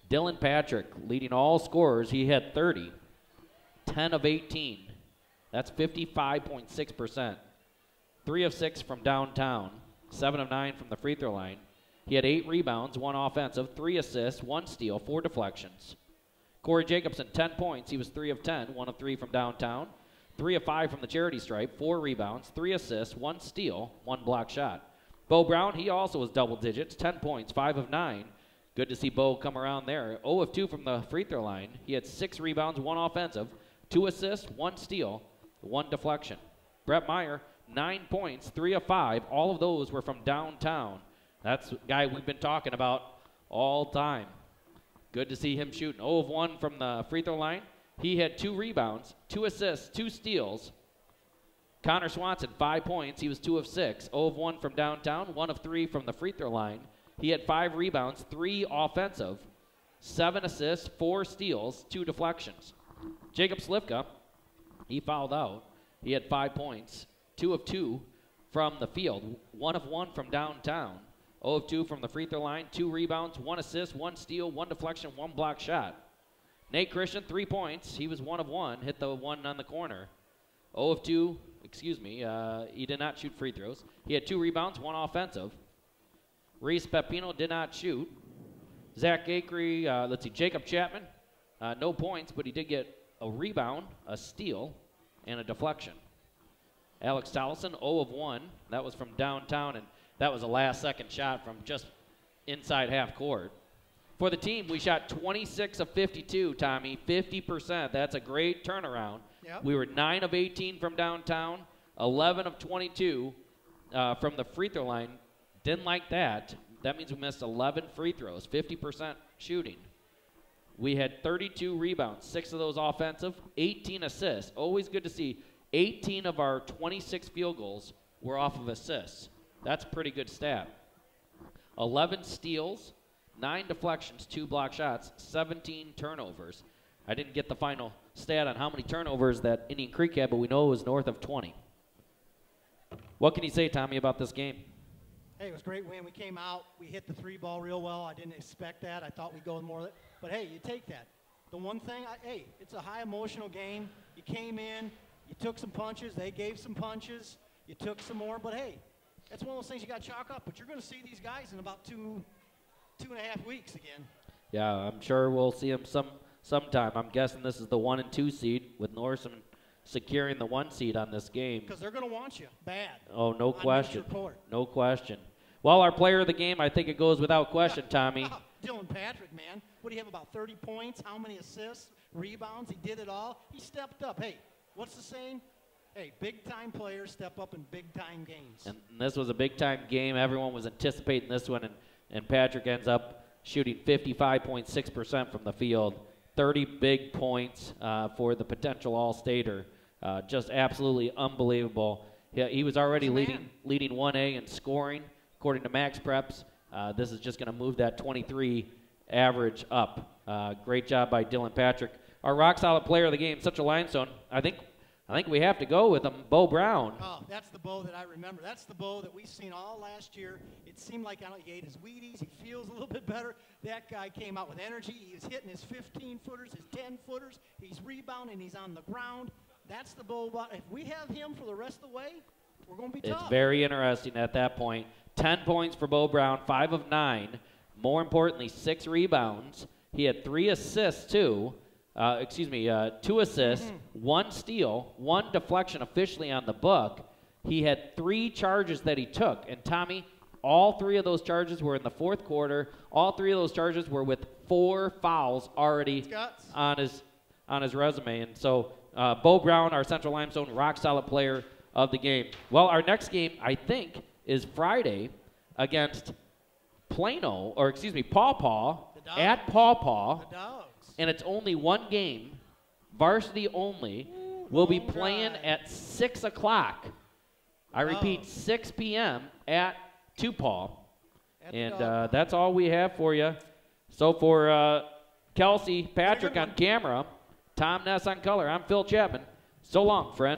Dylan Patrick leading all scorers. He had 30, 10 of 18. That's 55.6%. 3 of 6 from downtown, 7 of 9 from the free throw line. He had 8 rebounds, 1 offensive, 3 assists, 1 steal, 4 deflections. Corey Jacobson, 10 points. He was 3 of 10, 1 of 3 from downtown, 3 of 5 from the charity stripe, 4 rebounds, 3 assists, 1 steal, 1 block shot. Bo Brown, he also was double digits, 10 points, 5 of 9. Good to see Bo come around there. 0 of 2 from the free throw line. He had 6 rebounds, 1 offensive, 2 assists, 1 steal, 1 deflection. Brett Meyer, 9 points, 3 of 5. All of those were from downtown. That's the guy we've been talking about all time. Good to see him shooting. 0 of 1 from the free throw line. He had 2 rebounds, 2 assists, 2 steals. Connor Swanson, 5 points. He was 2 of 6. 0 of 1 from downtown, 1 of 3 from the free throw line. He had 5 rebounds, 3 offensive, 7 assists, 4 steals, 2 deflections. Jacob Slivka, he fouled out. He had 5 points, 2 of 2 from the field, 1 of 1 from downtown, 0 of 2 from the free throw line, 2 rebounds, 1 assist, 1 steal, 1 deflection, 1 block shot. Nate Christian, 3 points. He was 1 of 1, hit the 1 on the corner. 0 of 2, he did not shoot free throws. He had 2 rebounds, 1 offensive. Reese Pepino did not shoot. Zach Akery, Jacob Chapman, no points, but he did get a rebound, a steal, and a deflection. Alex Towson, 0 of 1. That was from downtown, and that was a last-second shot from just inside half court. For the team, we shot 26 of 52, Tommy, 50%. That's a great turnaround. Yep. We were 9 of 18 from downtown, 11 of 22 from the free throw line. Didn't like that. That means we missed 11 free throws, 50% shooting. We had 32 rebounds, 6 of those offensive, 18 assists. Always good to see. 18 of our 26 field goals were off of assists. That's a pretty good stat. 11 steals, 9 deflections, 2 block shots, 17 turnovers. I didn't get the final stat on how many turnovers that Indian Creek had, but we know it was north of 20. What can you say, Tommy, about this game? Hey, it was a great win. We came out. We hit the 3 ball real well. I didn't expect that. I thought we'd go with more. But, hey, you take that. The one thing, it's a high emotional game. You came in. You took some punches. They gave some punches. You took some more. But, hey, that's one of those things you got to chalk up. But you're going to see these guys in about two and a half weeks again. Yeah, I'm sure we'll see them sometime. I'm guessing this is the 1 and 2 seed with Norseman securing the 1 seed on this game. Because they're going to want you bad. Oh, no question. Court. No question. Well, our player of the game, I think it goes without question, Tommy. Dylan Patrick, man. What do you have, about 30 points? How many assists, rebounds? He did it all. He stepped up. Hey, what's the saying? Hey, big-time players step up in big-time games. And this was a big-time game. Everyone was anticipating this one, and Patrick ends up shooting 55.6% from the field. 30 big points for the potential All-Stater. Just absolutely unbelievable. He was already leading 1A in scoring, according to Max Preps. This is just going to move that 23 average up. Great job by Dylan Patrick. Our rock-solid player of the game, such a limestone. I think we have to go with him, Bo Brown. Oh, that's the Bo that I remember. That's the Bo that we've seen all last year. It seemed like he ate his Wheaties. He feels a little bit better. That guy came out with energy. He was hitting his 15-footers, his 10-footers. He's rebounding. He's on the ground. That's the Bo. If we have him for the rest of the way, we're going to be tough. It's very interesting at that point. 10 points for Bo Brown, 5 of 9. More importantly, 6 rebounds. He had 3 assists, too. 2 assists, 1 steal, 1 deflection officially on the book. He had 3 charges that he took. And, Tommy, all 3 of those charges were in the fourth quarter. All 3 of those charges were with 4 fouls already on his resume. And so Bo Brown, our Central Limestone rock-solid player of the game. Well, our next game, I think, is Friday against Paw Paw at Paw Paw. The Dogs. And it's only 1 game, varsity only. We'll be playing at 6 o'clock I repeat, 6 p.m. at Tupal. At the And dog park. that's all we have for you. So for Kelsey, Patrick on camera, Tom Ness on color, I'm Phil Chapman. So long, friend.